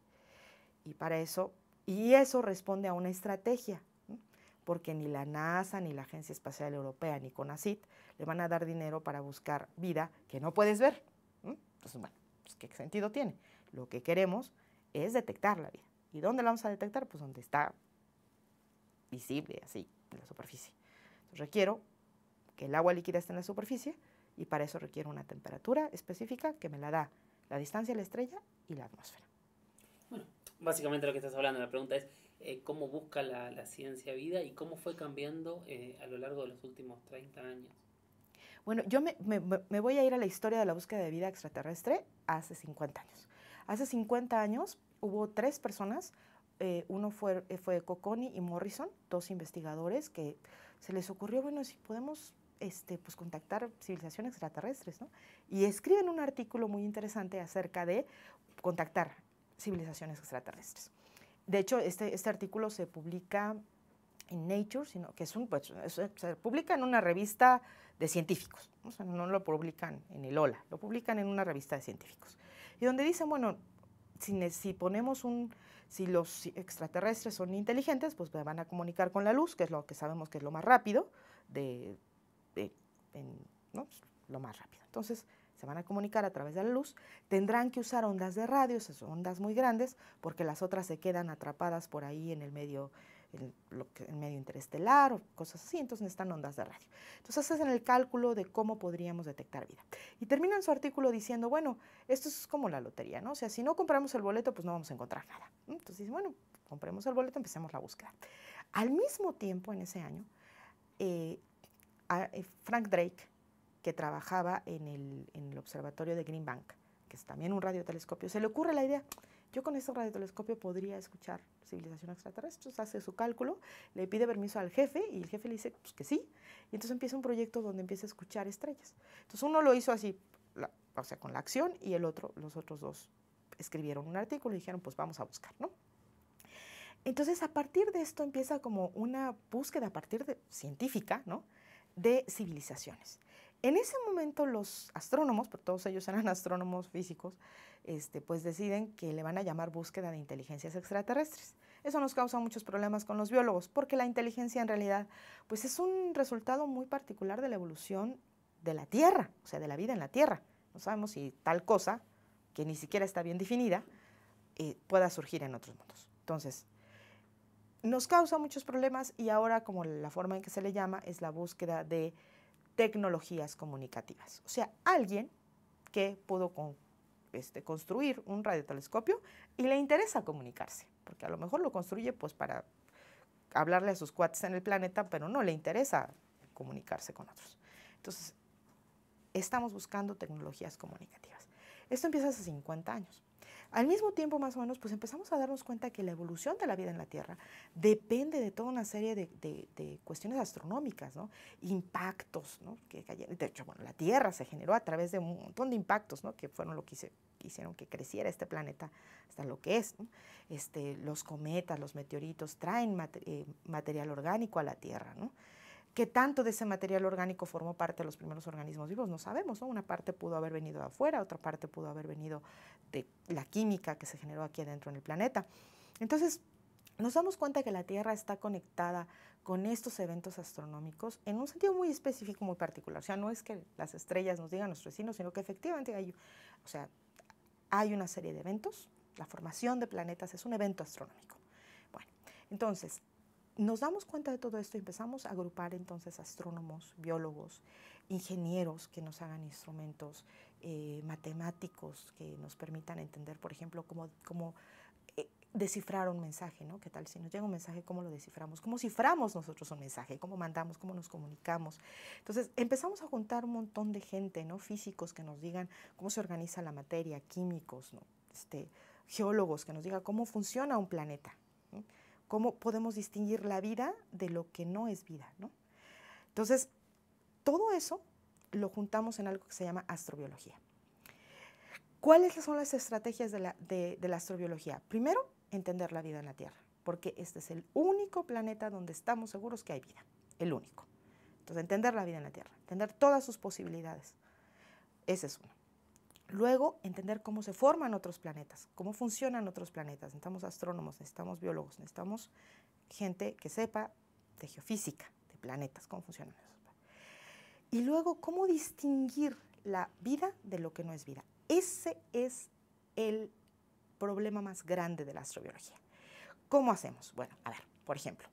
Y eso responde a una estrategia, ¿no? Porque ni la NASA, ni la Agencia Espacial Europea, ni CONACYT le van a dar dinero para buscar vida que no puedes ver, ¿no? Entonces, bueno, pues, ¿qué sentido tiene? Lo que queremos es detectar la vida. ¿Y dónde la vamos a detectar? Pues donde está visible, así, en la superficie. Entonces requiero que el agua líquida esté en la superficie y para eso requiero una temperatura específica que me la da la distancia a la estrella y la atmósfera. Bueno, básicamente lo que estás hablando, la pregunta es cómo busca la ciencia vida y cómo fue cambiando a lo largo de los últimos 30 años. Bueno, yo me voy a ir a la historia de la búsqueda de vida extraterrestre hace 50 años. Hace 50 años hubo 3 personas, uno fue Cocconi y Morrison, 2 investigadores que se les ocurrió, bueno, si podemos pues contactar civilizaciones extraterrestres, ¿no? Y escriben un artículo muy interesante acerca de contactar civilizaciones extraterrestres. De hecho, este artículo se publica en Nature, se publica en una revista de científicos, o sea, no lo publican en el Hola, lo publican en una revista de científicos. Y donde dicen, bueno, si los extraterrestres son inteligentes, pues van a comunicar con la luz, que es lo que sabemos que es lo más rápido, ¿no? Lo más rápido. Entonces, se van a comunicar a través de la luz, tendrán que usar ondas de radio, esas son ondas muy grandes, porque las otras se quedan atrapadas por ahí en el medio interestelar o cosas así, entonces necesitan ondas de radio. Entonces hacen el cálculo de cómo podríamos detectar vida. Y terminan su artículo diciendo, bueno, esto es como la lotería, ¿no? O sea, si no compramos el boleto, pues no vamos a encontrar nada. Entonces dicen, bueno, compremos el boleto, empecemos la búsqueda. Al mismo tiempo, en ese año, Frank Drake, que trabajaba en el observatorio de Green Bank, que es también un radiotelescopio, se le ocurre la idea, yo con este radiotelescopio podría escuchar civilización extraterrestre. Entonces hace su cálculo, le pide permiso al jefe y el jefe le dice pues, que sí. Y entonces empieza un proyecto donde empieza a escuchar estrellas. Entonces uno lo hizo así, o sea, con la acción, y los otros dos escribieron un artículo y dijeron, pues vamos a buscar, ¿no? Entonces, a partir de esto empieza como una búsqueda científica, ¿no?, de civilizaciones. En ese momento los astrónomos, porque todos ellos eran astrónomos físicos, pues deciden que le van a llamar búsqueda de inteligencias extraterrestres. Eso nos causa muchos problemas con los biólogos, porque la inteligencia en realidad pues es un resultado muy particular de la evolución de la Tierra, o sea, de la vida en la Tierra. No sabemos si tal cosa, que ni siquiera está bien definida, pueda surgir en otros mundos. Entonces, nos causa muchos problemas y ahora como la forma en que se le llama es la búsqueda de tecnologías comunicativas. O sea, alguien que pudo construir un radiotelescopio y le interesa comunicarse, porque a lo mejor lo construye pues para hablarle a sus cuates en el planeta, pero no le interesa comunicarse con otros. Entonces, estamos buscando tecnologías comunicativas. Esto empieza hace 50 años. Al mismo tiempo, más o menos, pues empezamos a darnos cuenta que la evolución de la vida en la Tierra depende de toda una serie de cuestiones astronómicas, ¿no? Impactos, ¿no? De hecho, bueno, la Tierra se generó a través de un montón de impactos, ¿no?, que fueron lo que hicieron que creciera este planeta hasta lo que es, ¿no? Los cometas, los meteoritos traen material orgánico a la Tierra, ¿no? ¿Qué tanto de ese material orgánico formó parte de los primeros organismos vivos? No sabemos, ¿no? Una parte pudo haber venido de afuera, otra parte pudo haber venido de la química que se generó aquí adentro en el planeta. Entonces, nos damos cuenta que la Tierra está conectada con estos eventos astronómicos en un sentido muy específico, muy particular. O sea, no es que las estrellas nos digan nuestros vecinos, sino que efectivamente hay una serie de eventos. La formación de planetas es un evento astronómico. Bueno, entonces, nos damos cuenta de todo esto y empezamos a agrupar entonces astrónomos, biólogos, ingenieros que nos hagan instrumentos, matemáticos que nos permitan entender, por ejemplo, cómo descifrar un mensaje, ¿no? ¿Qué tal si nos llega un mensaje, cómo lo desciframos? ¿Cómo ciframos nosotros un mensaje? ¿Cómo mandamos? ¿Cómo nos comunicamos? Entonces empezamos a juntar un montón de gente, ¿no? Físicos que nos digan cómo se organiza la materia, químicos, ¿no? Geólogos que nos digan cómo funciona un planeta, ¿no? Cómo podemos distinguir la vida de lo que no es vida, ¿no? Entonces, todo eso lo juntamos en algo que se llama astrobiología. ¿Cuáles son las estrategias de la astrobiología? Primero, entender la vida en la Tierra, porque este es el único planeta donde estamos seguros que hay vida, el único. Entonces, entender la vida en la Tierra, entender todas sus posibilidades. Ese es uno. Luego, entender cómo se forman otros planetas, cómo funcionan otros planetas. Necesitamos astrónomos, necesitamos biólogos, necesitamos gente que sepa de geofísica, de planetas, cómo funcionan esos. Y luego, cómo distinguir la vida de lo que no es vida. Ese es el problema más grande de la astrobiología. ¿Cómo hacemos? Bueno, a ver, por ejemplo,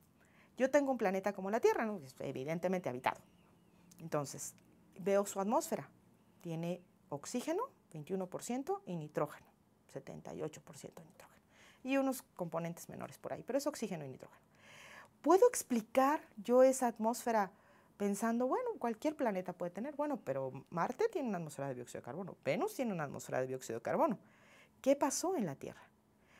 yo tengo un planeta como la Tierra, ¿no? Evidentemente habitado. Entonces, veo su atmósfera. Tiene oxígeno, 21%, y nitrógeno, 78% de nitrógeno. Y unos componentes menores por ahí, pero es oxígeno y nitrógeno. ¿Puedo explicar yo esa atmósfera pensando, bueno, cualquier planeta puede tener, bueno, pero Marte tiene una atmósfera de dióxido de carbono, Venus tiene una atmósfera de dióxido de carbono? ¿Qué pasó en la Tierra?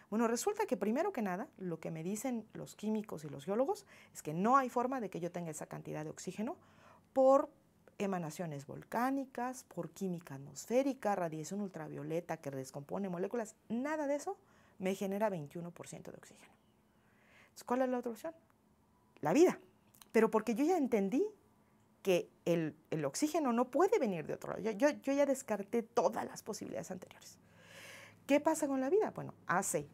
Bueno, resulta que primero que nada, lo que me dicen los químicos y los geólogos es que no hay forma de que yo tenga esa cantidad de oxígeno por emanaciones volcánicas, por química atmosférica, radiación ultravioleta que descompone moléculas, nada de eso me genera 21% de oxígeno. Entonces, ¿cuál es la otra opción? La vida. Pero porque yo ya entendí que el oxígeno no puede venir de otro lado. Yo ya descarté todas las posibilidades anteriores. ¿Qué pasa con la vida? Bueno, hace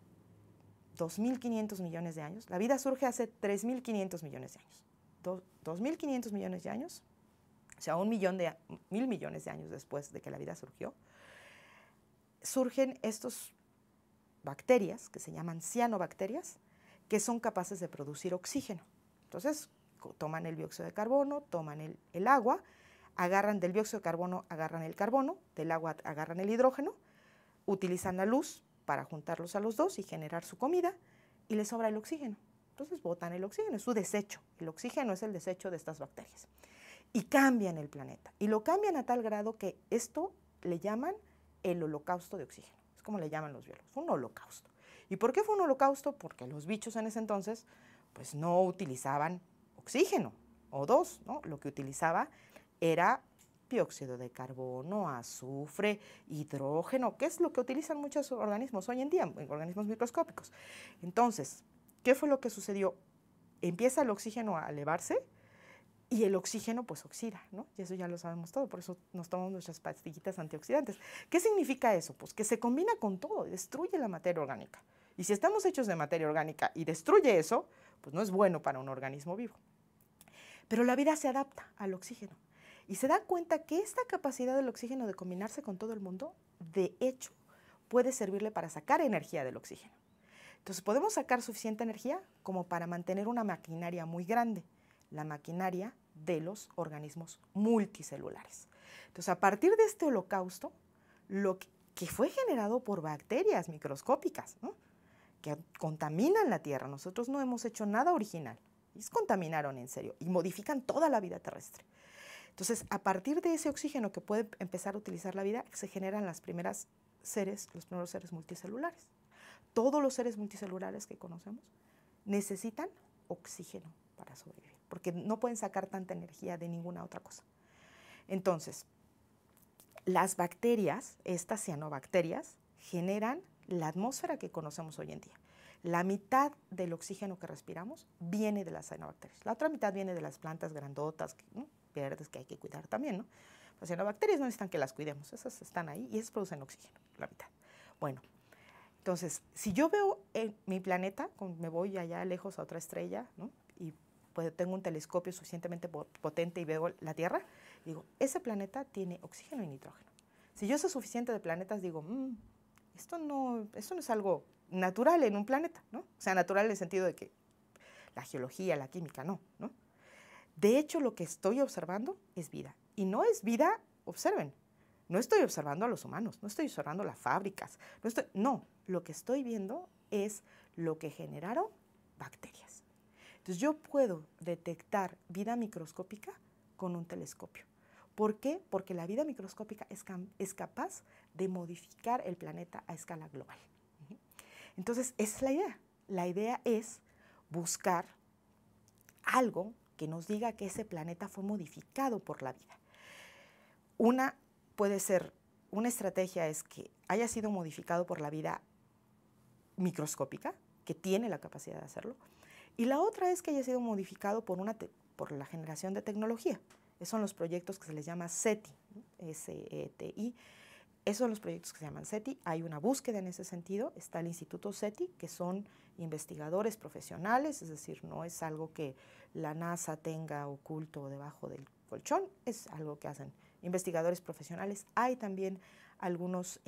2.500 millones de años, la vida surge hace 3.500 millones de años. 2.500 millones de años, o sea, 1.000 millones de años después de que la vida surgió, surgen estas bacterias que se llaman cianobacterias, que son capaces de producir oxígeno. Entonces, toman el dióxido de carbono, toman el agua, agarran del dióxido de carbono, agarran el carbono, del agua agarran el hidrógeno, utilizan la luz para juntarlos a los dos y generar su comida, y les sobra el oxígeno. Entonces botan el oxígeno, es su desecho. El oxígeno es el desecho de estas bacterias. Y cambian el planeta. Y lo cambian a tal grado que esto le llaman el holocausto de oxígeno. Es como le llaman los biólogos, un holocausto. ¿Y por qué fue un holocausto? Porque los bichos en ese entonces pues no utilizaban oxígeno, O2, ¿no? Lo que utilizaba era dióxido de carbono, azufre, hidrógeno, que es lo que utilizan muchos organismos hoy en día, organismos microscópicos. Entonces, ¿qué fue lo que sucedió? Empieza el oxígeno a elevarse y el oxígeno pues oxida, ¿no? Y eso ya lo sabemos todo, por eso nos tomamos nuestras pastillitas antioxidantes. ¿Qué significa eso? Pues que se combina con todo, destruye la materia orgánica. Y si estamos hechos de materia orgánica y destruye eso, pues no es bueno para un organismo vivo. Pero la vida se adapta al oxígeno y se da cuenta que esta capacidad del oxígeno de combinarse con todo el mundo, de hecho, puede servirle para sacar energía del oxígeno. Entonces podemos sacar suficiente energía como para mantener una maquinaria muy grande, la maquinaria de los organismos multicelulares. Entonces, a partir de este holocausto, lo que fue generado por bacterias microscópicas, ¿no? Que contaminan la Tierra, nosotros no hemos hecho nada original, ellos contaminaron en serio y modifican toda la vida terrestre. Entonces, a partir de ese oxígeno que puede empezar a utilizar la vida, se generan los primeros seres multicelulares. Todos los seres multicelulares que conocemos necesitan oxígeno para sobrevivir, porque no pueden sacar tanta energía de ninguna otra cosa. Entonces, las bacterias, estas cianobacterias, generan la atmósfera que conocemos hoy en día. La mitad del oxígeno que respiramos viene de las cianobacterias. La otra mitad viene de las plantas grandotas, ¿no? Verdes, que hay que cuidar también, ¿no? Las cianobacterias no necesitan que las cuidemos, esas están ahí y esas producen oxígeno, la mitad. Bueno, entonces, si yo veo mi planeta, me voy allá lejos a otra estrella, ¿no? Y pues tengo un telescopio suficientemente potente y veo la Tierra, digo, ese planeta tiene oxígeno y nitrógeno. Si yo sé suficiente de planetas, digo, esto no es algo natural en un planeta, ¿no? O sea, natural en el sentido de que la geología, la química, no. De hecho, lo que estoy observando es vida. Y no es vida, observen, no estoy observando a los humanos, no estoy observando las fábricas, no, lo que estoy viendo es lo que generaron bacterias. Entonces yo puedo detectar vida microscópica con un telescopio. ¿Por qué? Porque la vida microscópica es capaz de modificar el planeta a escala global. Entonces, esa es la idea. La idea es buscar algo que nos diga que ese planeta fue modificado por la vida. Una estrategia es que haya sido modificado por la vida microscópica, que tiene la capacidad de hacerlo, y la otra es que haya sido modificado por la generación de tecnología. Esos son los proyectos que se les llama SETI, S-E-T-I. Esos son los proyectos que se llaman SETI. Hay una búsqueda en ese sentido. Está el Instituto SETI, que son investigadores profesionales, es decir, no es algo que la NASA tenga oculto debajo del colchón, es algo que hacen investigadores profesionales. Hay también algunos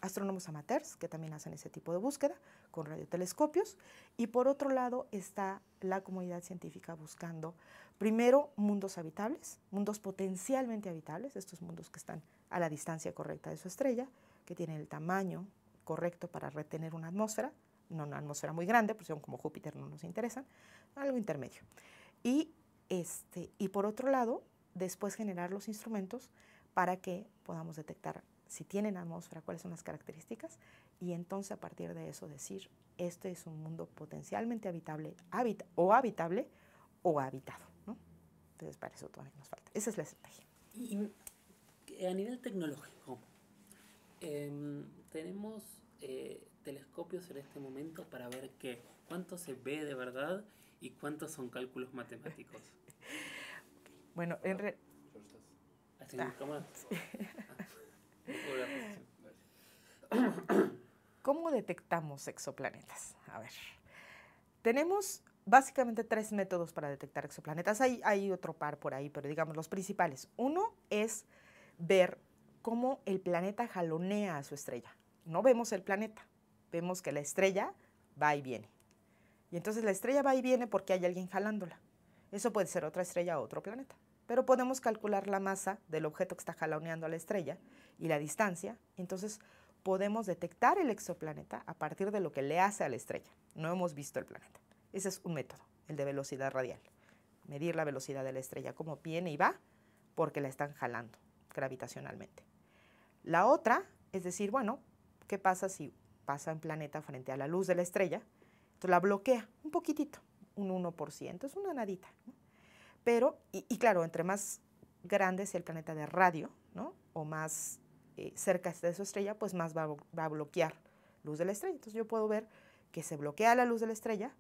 astrónomos amateurs que también hacen ese tipo de búsqueda con radiotelescopios. Y por otro lado está la comunidad científica buscando primero mundos habitables, mundos potencialmente habitables, estos mundos que están a la distancia correcta de su estrella, que tienen el tamaño correcto para retener una atmósfera, no una atmósfera muy grande, porque son como Júpiter, no nos interesan, algo intermedio. Y por otro lado, después generar los instrumentos para que podamos detectar si tienen atmósfera, cuáles son las características, y entonces a partir de eso decir, este es un mundo potencialmente habitable o habitado, ¿no? Entonces para eso todavía nos falta. Esa es la estrategia. Y a nivel tecnológico, tenemos telescopios en este momento para ver cuánto se ve de verdad y cuántos son cálculos matemáticos. Bueno, ¿Cómo detectamos exoplanetas? A ver, tenemos básicamente 3 métodos para detectar exoplanetas. Hay otro par por ahí, pero digamos los principales. Uno es ver cómo el planeta jalonea a su estrella. No vemos el planeta, vemos que la estrella va y viene. Y entonces la estrella va y viene porque hay alguien jalándola. Eso puede ser otra estrella o otro planeta. Pero podemos calcular la masa del objeto que está jaloneando a la estrella y la distancia. Entonces podemos detectar el exoplaneta a partir de lo que le hace a la estrella. No hemos visto el planeta. Ese es un método, el de velocidad radial. Medir la velocidad de la estrella, cómo viene y va, porque la están jalando gravitacionalmente. La otra es decir, bueno, ¿qué pasa si pasa en planeta frente a la luz de la estrella, entonces la bloquea un poquitito, un 1%, es una nadita, ¿no? Pero, y claro, entre más grande sea el planeta de radio, ¿no? O más cerca esté de su estrella, pues más va a bloquear luz de la estrella. Entonces yo puedo ver que se bloquea la luz de la estrella,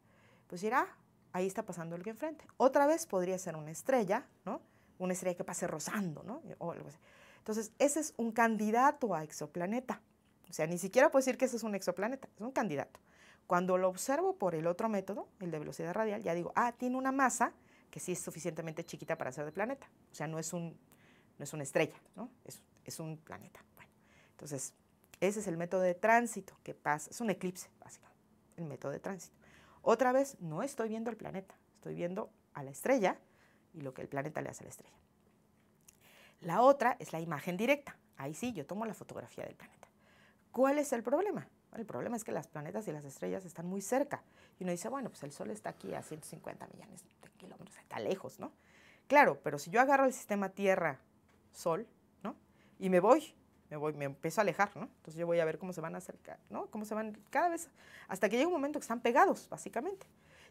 pues dirá, ahí está pasando alguien enfrente. Otra vez podría ser una estrella, ¿no? Una estrella que pase rozando, ¿no? O algo así. Entonces, ese es un candidato a exoplaneta. O sea, ni siquiera puedo decir que ese es un exoplaneta, es un candidato. Cuando lo observo por el otro método, el de velocidad radial, ya digo, tiene una masa que sí es suficientemente chiquita para ser de planeta. O sea, no es una estrella, ¿no? Es un planeta. Bueno, entonces, ese es el método de tránsito que pasa, es un eclipse, básicamente, el método de tránsito. Otra vez, no estoy viendo el planeta, estoy viendo a la estrella y lo que el planeta le hace a la estrella. La otra es la imagen directa. Ahí sí, yo tomo la fotografía del planeta. ¿Cuál es el problema? Bueno, el problema es que los planetas y las estrellas están muy cerca. Y uno dice, bueno, pues el Sol está aquí a 150 millones de kilómetros, está lejos, ¿no? Claro, pero si yo agarro el sistema Tierra-Sol, ¿no? Y me empiezo a alejar, ¿no? Entonces yo voy a ver cómo se van a acercar, ¿no? Cómo se van cada vez, hasta que llega un momento que están pegados, básicamente.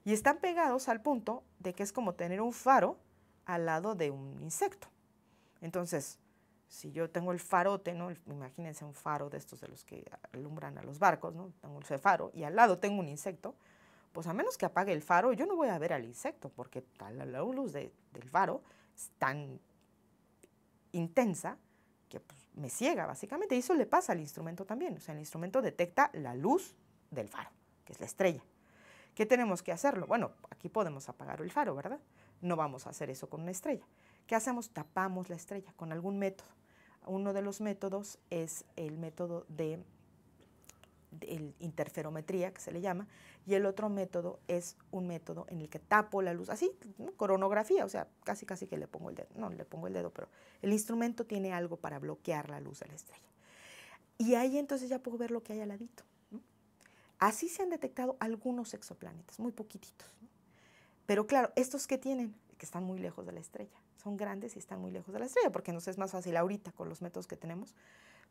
Y están pegados al punto de que es como tener un faro al lado de un insecto. Entonces, si yo tengo el farote, ¿no? Imagínense un faro de estos de los que alumbran a los barcos, ¿no? Tengo ese faro y al lado tengo un insecto, pues a menos que apague el faro, yo no voy a ver al insecto porque la luz del faro es tan intensa que pues, me ciega básicamente. Y eso le pasa al instrumento también. O sea, el instrumento detecta la luz del faro, que es la estrella. ¿Qué tenemos que hacerlo? Bueno, aquí podemos apagar el faro, ¿verdad? No vamos a hacer eso con una estrella. ¿Qué hacemos? Tapamos la estrella con algún método. Uno de los métodos es el método de interferometría, que se le llama, y el otro método es un método en el que tapo la luz, así, ¿no? Coronografía, o sea, casi que le pongo el dedo, no le pongo el dedo, pero el instrumento tiene algo para bloquear la luz de la estrella. Y ahí entonces ya puedo ver lo que hay al ladito, ¿no? Así se han detectado algunos exoplanetas, muy poquititos, ¿no? Pero claro, estos que tienen, que están muy lejos de la estrella, son grandes y están muy lejos de la estrella, porque nos es más fácil ahorita con los métodos que tenemos,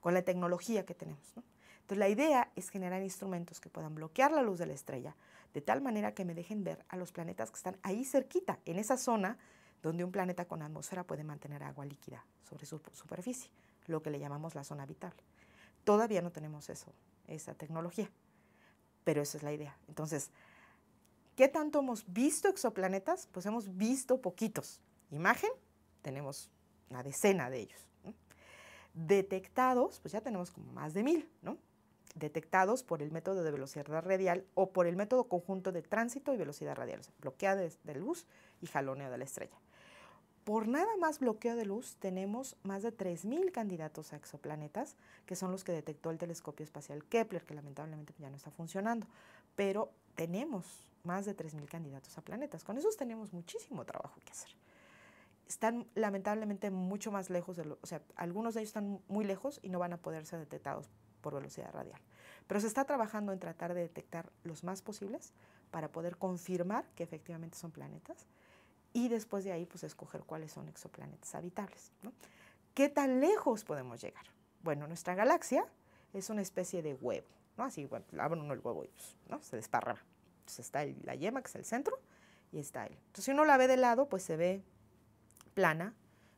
con la tecnología que tenemos, ¿no? Entonces la idea es generar instrumentos que puedan bloquear la luz de la estrella, de tal manera que me dejen ver a los planetas que están ahí cerquita, en esa zona donde un planeta con atmósfera puede mantener agua líquida sobre su superficie, lo que le llamamos la zona habitable. Todavía no tenemos esa tecnología, pero esa es la idea. Entonces, ¿qué tanto hemos visto exoplanetas? Pues hemos visto poquitos. Imagen, tenemos una decena de ellos, ¿no? Detectados, pues ya tenemos como más de 1000, ¿no? Detectados por el método de velocidad radial o por el método conjunto de tránsito y velocidad radial, o sea, bloqueo de luz y jaloneo de la estrella. Por nada más bloqueo de luz tenemos más de 3000 candidatos a exoplanetas, que son los que detectó el telescopio espacial Kepler, que lamentablemente ya no está funcionando, pero tenemos más de 3000 candidatos a planetas. Con esos tenemos muchísimo trabajo que hacer. Están lamentablemente mucho más lejos, o sea, algunos de ellos están muy lejos y no van a poder ser detectados por velocidad radial. Pero se está trabajando en tratar de detectar los más posibles para poder confirmar que efectivamente son planetas y después de ahí pues escoger cuáles son exoplanetas habitables, ¿no? ¿Qué tan lejos podemos llegar? Bueno, nuestra galaxia es una especie de huevo, ¿no? Así, bueno, abre uno el huevo y pues, ¿no? Se desparrama. Entonces está la yema, que es el centro, y está él. Entonces si uno la ve de lado, pues se ve plana.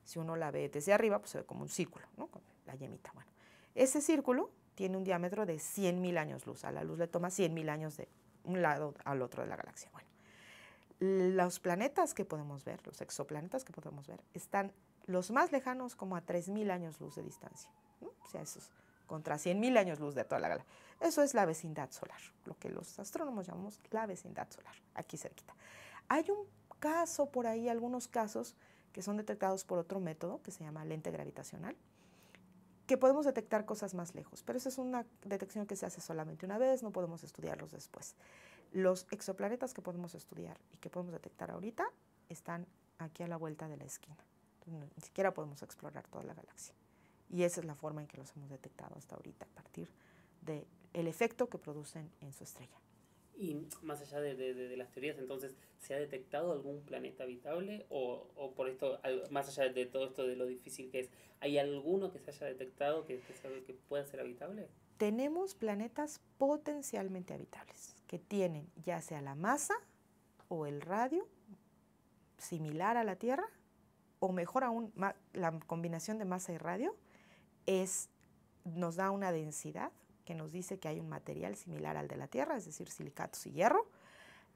Si uno la ve desde arriba, pues se ve como un círculo, ¿no? Con la yemita. Bueno, ese círculo tiene un diámetro de 100.000 años luz. A la luz le toma 100.000 años de un lado al otro de la galaxia. Bueno, los planetas que podemos ver, los exoplanetas que podemos ver, están los más lejanos como a 3.000 años luz de distancia, ¿no? O sea, esos contra 100.000 años luz de toda la galaxia. Eso es la vecindad solar, lo que los astrónomos llamamos la vecindad solar, aquí cerquita. Hay un caso por ahí, algunos casos que son detectados por otro método que se llama lente gravitacional, que podemos detectar cosas más lejos, pero esa es una detección que se hace solamente una vez, no podemos estudiarlos después. Los exoplanetas que podemos estudiar y que podemos detectar ahorita están aquí a la vuelta de la esquina. Entonces, ni siquiera podemos explorar toda la galaxia. Y esa es la forma en que los hemos detectado hasta ahorita, a partir del efecto que producen en su estrella. Y más allá de las teorías, entonces, ¿se ha detectado algún planeta habitable? O por esto, más allá de todo esto de lo difícil que es, ¿hay alguno que se haya detectado que pueda ser habitable? Tenemos planetas potencialmente habitables, que tienen ya sea la masa o el radio similar a la Tierra, o mejor aún, la combinación de masa y radio nos da una densidad que nos dice que hay un material similar al de la Tierra, es decir, silicatos y hierro,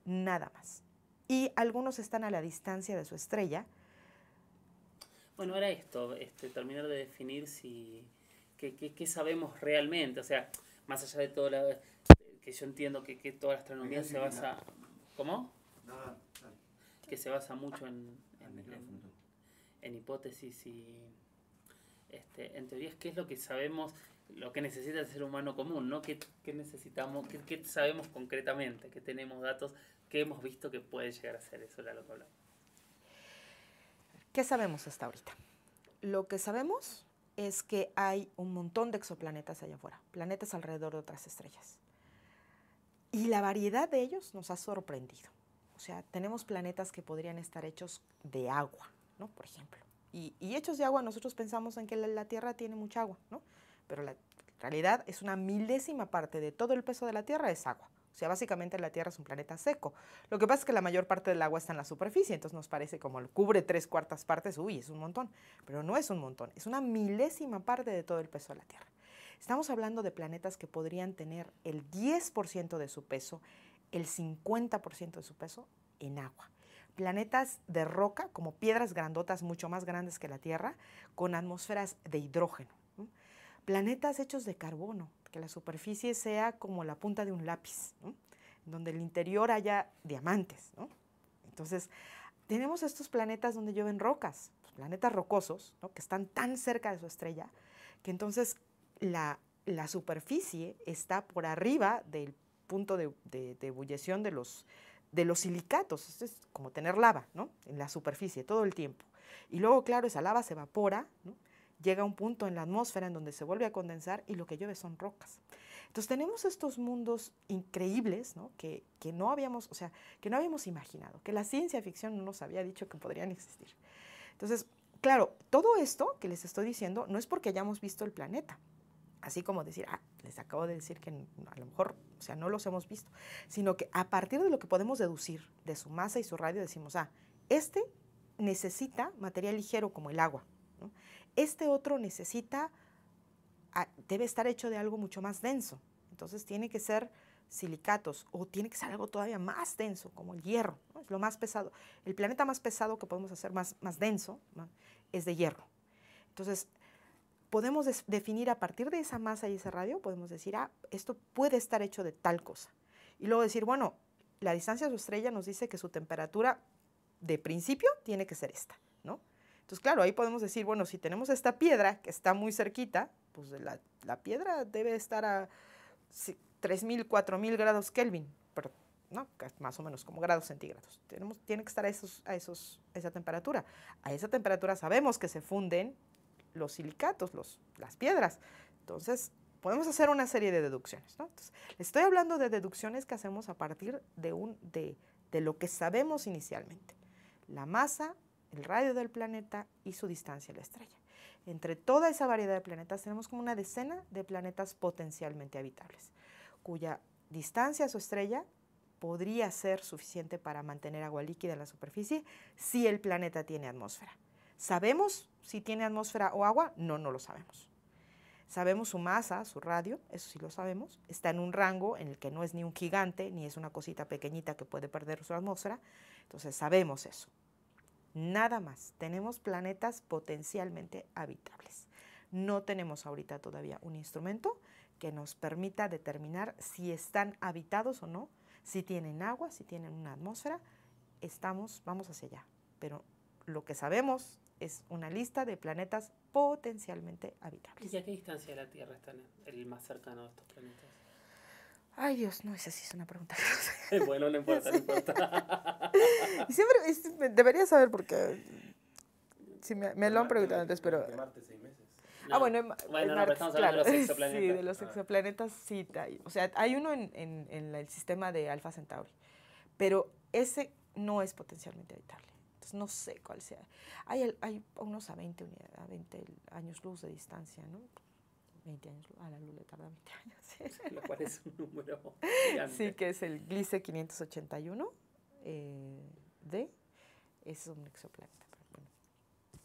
nada más. Y algunos están a la distancia de su estrella. Bueno, era esto, terminar de definir qué sabemos realmente, o sea, más allá de todo que yo entiendo que toda la astronomía se basa... ¿Cómo? Nada, que se basa mucho en hipótesis y en teorías, qué es lo que sabemos, lo que necesita el ser humano común, ¿no? ¿Qué necesitamos, qué sabemos concretamente, qué tenemos datos, qué hemos visto que puede llegar a ser? Eso era lo que hablamos. ¿Qué sabemos hasta ahorita? Lo que sabemos es que hay un montón de exoplanetas allá afuera, planetas alrededor de otras estrellas. Y la variedad de ellos nos ha sorprendido. O sea, tenemos planetas que podrían estar hechos de agua, ¿no? Por ejemplo. Y hechos de agua, nosotros pensamos en que la Tierra tiene mucha agua, ¿no? Pero la realidad es una milésima parte de todo el peso de la Tierra es agua. O sea, básicamente la Tierra es un planeta seco. Lo que pasa es que la mayor parte del agua está en la superficie, entonces nos parece como cubre 3/4 partes, uy, es un montón. Pero no es un montón, es una milésima parte de todo el peso de la Tierra. Estamos hablando de planetas que podrían tener el 10% de su peso, el 50% de su peso en agua. Planetas de roca, como piedras grandotas, mucho más grandes que la Tierra, con atmósferas de hidrógeno. ¿No? Planetas hechos de carbono, que la superficie sea como la punta de un lápiz, ¿no? Donde el interior haya diamantes, ¿no? Entonces, tenemos estos planetas donde llueven rocas, planetas rocosos, ¿no? Que están tan cerca de su estrella, que entonces la superficie está por arriba del punto de ebullición de los silicatos. Esto es como tener lava, ¿no? En la superficie todo el tiempo. Y luego, claro, esa lava se evapora, ¿no? Llega a un punto en la atmósfera en donde se vuelve a condensar y lo que llueve son rocas. Entonces tenemos estos mundos increíbles, ¿no? que no habíamos, o sea, que no habíamos imaginado, que la ciencia ficción no nos había dicho que podrían existir. Entonces, claro, todo esto que les estoy diciendo no es porque hayamos visto el planeta, así como decir, les acabo de decir que a lo mejor, o sea, no los hemos visto, sino que a partir de lo que podemos deducir de su masa y su radio, decimos, este necesita material ligero como el agua, ¿no? Este otro debe estar hecho de algo mucho más denso, entonces tiene que ser silicatos o tiene que ser algo todavía más denso, como el hierro, ¿no? Es lo más pesado. El planeta más pesado que podemos hacer más denso, ¿no? Es de hierro. Entonces, podemos definir a partir de esa masa y ese radio, podemos decir, esto puede estar hecho de tal cosa. Y luego decir, bueno, la distancia a su estrella nos dice que su temperatura de principio tiene que ser esta, ¿no? Entonces, claro, ahí podemos decir, bueno, si tenemos esta piedra que está muy cerquita, pues la piedra debe estar a 3.000, 4.000 grados Kelvin, pero no, más o menos como grados centígrados. Tiene que estar a esa temperatura. A esa temperatura sabemos que se funden los silicatos, las piedras. Entonces, podemos hacer una serie de deducciones, ¿no? Entonces, les estoy hablando de deducciones que hacemos a partir de lo que sabemos inicialmente. La masa, el radio del planeta y su distancia a la estrella. Entre toda esa variedad de planetas tenemos como una decena de planetas potencialmente habitables, cuya distancia a su estrella podría ser suficiente para mantener agua líquida en la superficie si el planeta tiene atmósfera. ¿Sabemos si tiene atmósfera o agua? No lo sabemos. Sabemos su masa, su radio, eso sí lo sabemos. Está en un rango en el que no es ni un gigante, ni es una cosita pequeñita que puede perder su atmósfera. Entonces sabemos eso. Nada más. Tenemos planetas potencialmente habitables. No tenemos ahorita todavía un instrumento que nos permita determinar si están habitados o no, si tienen agua, si tienen una atmósfera. Vamos hacia allá. Pero lo que sabemos es una lista de planetas potencialmente habitables. ¿Y a qué distancia de la Tierra están el más cercano de estos planetas? Ay, Dios, no, esa sí es una pregunta. Bueno, no importa, no importa. Y siempre debería saber porque sí, me lo han preguntado antes, pero... De Marte 6 meses. Ah, bueno, Bueno, no, pero Marte, estamos hablando claro, de los exoplanetas. sí, de los exoplanetas, sí, o sea, hay uno en el sistema de Alpha Centauri, pero ese no es potencialmente habitable. Entonces, no sé cuál sea. Hay unos a 20 años luz de distancia, ¿no? 20 años, a la luz le tarda 20 años. Lo cual es un número gigante. Sí, que es el Gliese 581 D. Es un exoplaneta.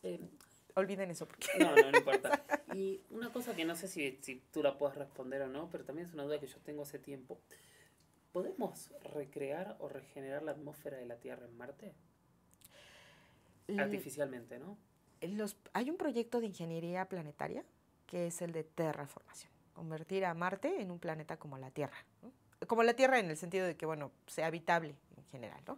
Bueno. Olviden eso porque... No importa. Y una cosa que no sé si tú la puedes responder o no, pero también es una duda que yo tengo hace tiempo. ¿Podemos recrear o regenerar la atmósfera de la Tierra en Marte? Artificialmente, ¿no? Hay un proyecto de ingeniería planetaria que es el de terraformación. Convertir a Marte en un planeta como la Tierra, ¿no? Como la Tierra en el sentido de que, bueno, sea habitable en general, ¿no?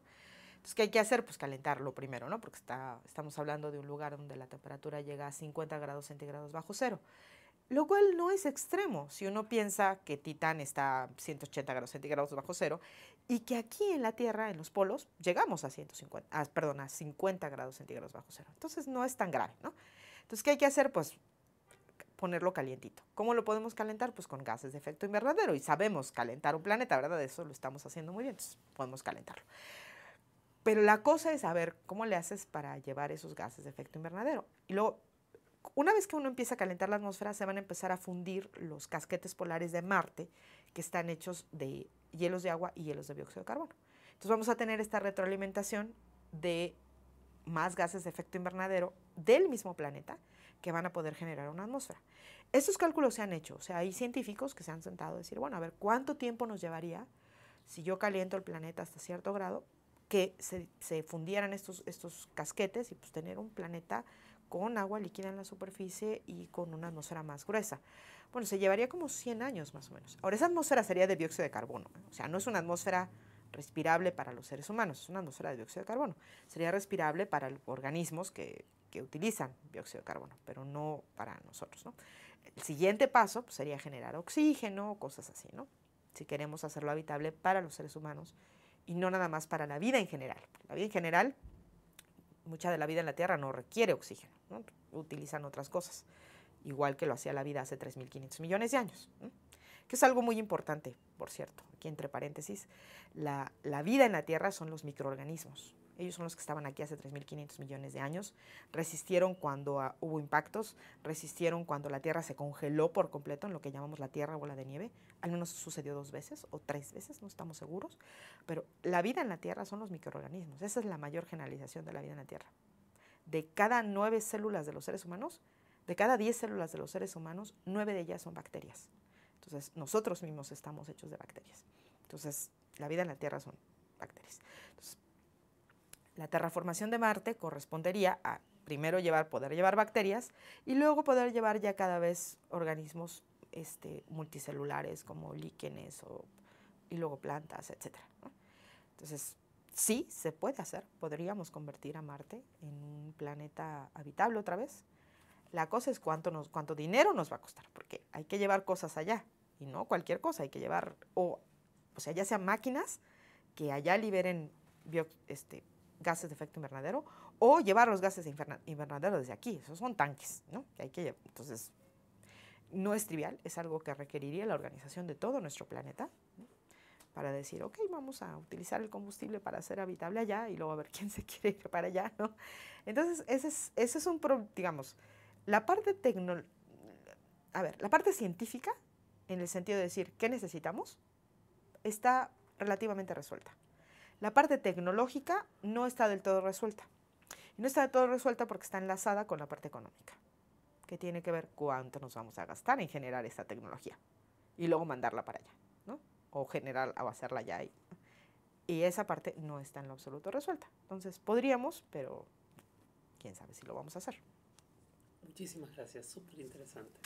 Entonces, ¿qué hay que hacer? Pues calentarlo primero, ¿no? Porque estamos hablando de un lugar donde la temperatura llega a 50 grados centígrados bajo cero, lo cual no es extremo si uno piensa que Titán está a 180 grados centígrados bajo cero y que aquí en la Tierra, en los polos, llegamos a 50 grados centígrados bajo cero. Entonces, no es tan grave, ¿no? Entonces, ¿qué hay que hacer? Pues ponerlo calientito. ¿Cómo lo podemos calentar? Pues con gases de efecto invernadero. Y sabemos calentar un planeta, ¿verdad? Eso lo estamos haciendo muy bien, entonces podemos calentarlo. Pero la cosa es saber cómo le haces para llevar esos gases de efecto invernadero. Y luego, una vez que uno empieza a calentar la atmósfera, se van a empezar a fundir los casquetes polares de Marte, que están hechos de hielos de agua y hielos de dióxido de carbono. Entonces vamos a tener esta retroalimentación de más gases de efecto invernadero del mismo planeta que van a poder generar una atmósfera. Estos cálculos se han hecho, o sea, hay científicos que se han sentado a decir, bueno, a ver, ¿cuánto tiempo nos llevaría si yo caliento el planeta hasta cierto grado que se fundieran estos casquetes y pues tener un planeta con agua líquida en la superficie y con una atmósfera más gruesa? Bueno, se llevaría como 100 años más o menos. Ahora, esa atmósfera sería de dióxido de carbono, ¿eh? O sea, no es una atmósfera respirable para los seres humanos, es una atmósfera de dióxido de carbono. Sería respirable para organismos que utilizan dióxido de carbono, pero no para nosotros, ¿no? El siguiente paso pues, sería generar oxígeno, cosas así, ¿no? Si queremos hacerlo habitable para los seres humanos y no nada más para la vida en general. La vida en general, mucha de la vida en la Tierra no requiere oxígeno, ¿no? Utilizan otras cosas, igual que lo hacía la vida hace 3.500 millones de años, ¿no? Que es algo muy importante, por cierto, aquí entre paréntesis, la vida en la Tierra son los microorganismos. Ellos son los que estaban aquí hace 3.500 millones de años, resistieron cuando hubo impactos, resistieron cuando la Tierra se congeló por completo en lo que llamamos la Tierra bola de nieve. Al menos sucedió 2 veces o 3 veces, no estamos seguros, pero la vida en la Tierra son los microorganismos. Esa es la mayor generalización de la vida en la Tierra. De cada 9 células de los seres humanos, de cada 10 células de los seres humanos, 9 de ellas son bacterias. Entonces, nosotros mismos estamos hechos de bacterias. Entonces, la vida en la Tierra son bacterias. Entonces, la terraformación de Marte correspondería a primero poder llevar bacterias y luego poder llevar ya cada vez organismos multicelulares como líquenes y luego plantas, etc., ¿no? Entonces, sí, se puede hacer. Podríamos convertir a Marte en un planeta habitable otra vez. La cosa es cuánto dinero nos va a costar, porque hay que llevar cosas allá, y no cualquier cosa, hay que llevar, o sea, ya sean máquinas que allá liberen gases de efecto invernadero, o llevar los gases de invernadero desde aquí. Esos son tanques, ¿no? Que hay que llevar. Entonces, no es trivial, es algo que requeriría la organización de todo nuestro planeta, ¿no? Para decir, ok, vamos a utilizar el combustible para hacer habitable allá y luego a ver quién se quiere ir para allá, ¿no? Entonces, ese es un digamos, la parte la parte científica, en el sentido de decir qué necesitamos, está relativamente resuelta. La parte tecnológica no está del todo resuelta. Y no está del todo resuelta porque está enlazada con la parte económica, que tiene que ver cuánto nos vamos a gastar en generar esta tecnología y luego mandarla para allá, ¿no? O hacerla allá. Y esa parte no está en lo absoluto resuelta. Entonces, podríamos, pero quién sabe si lo vamos a hacer. Muchísimas gracias, súper interesante.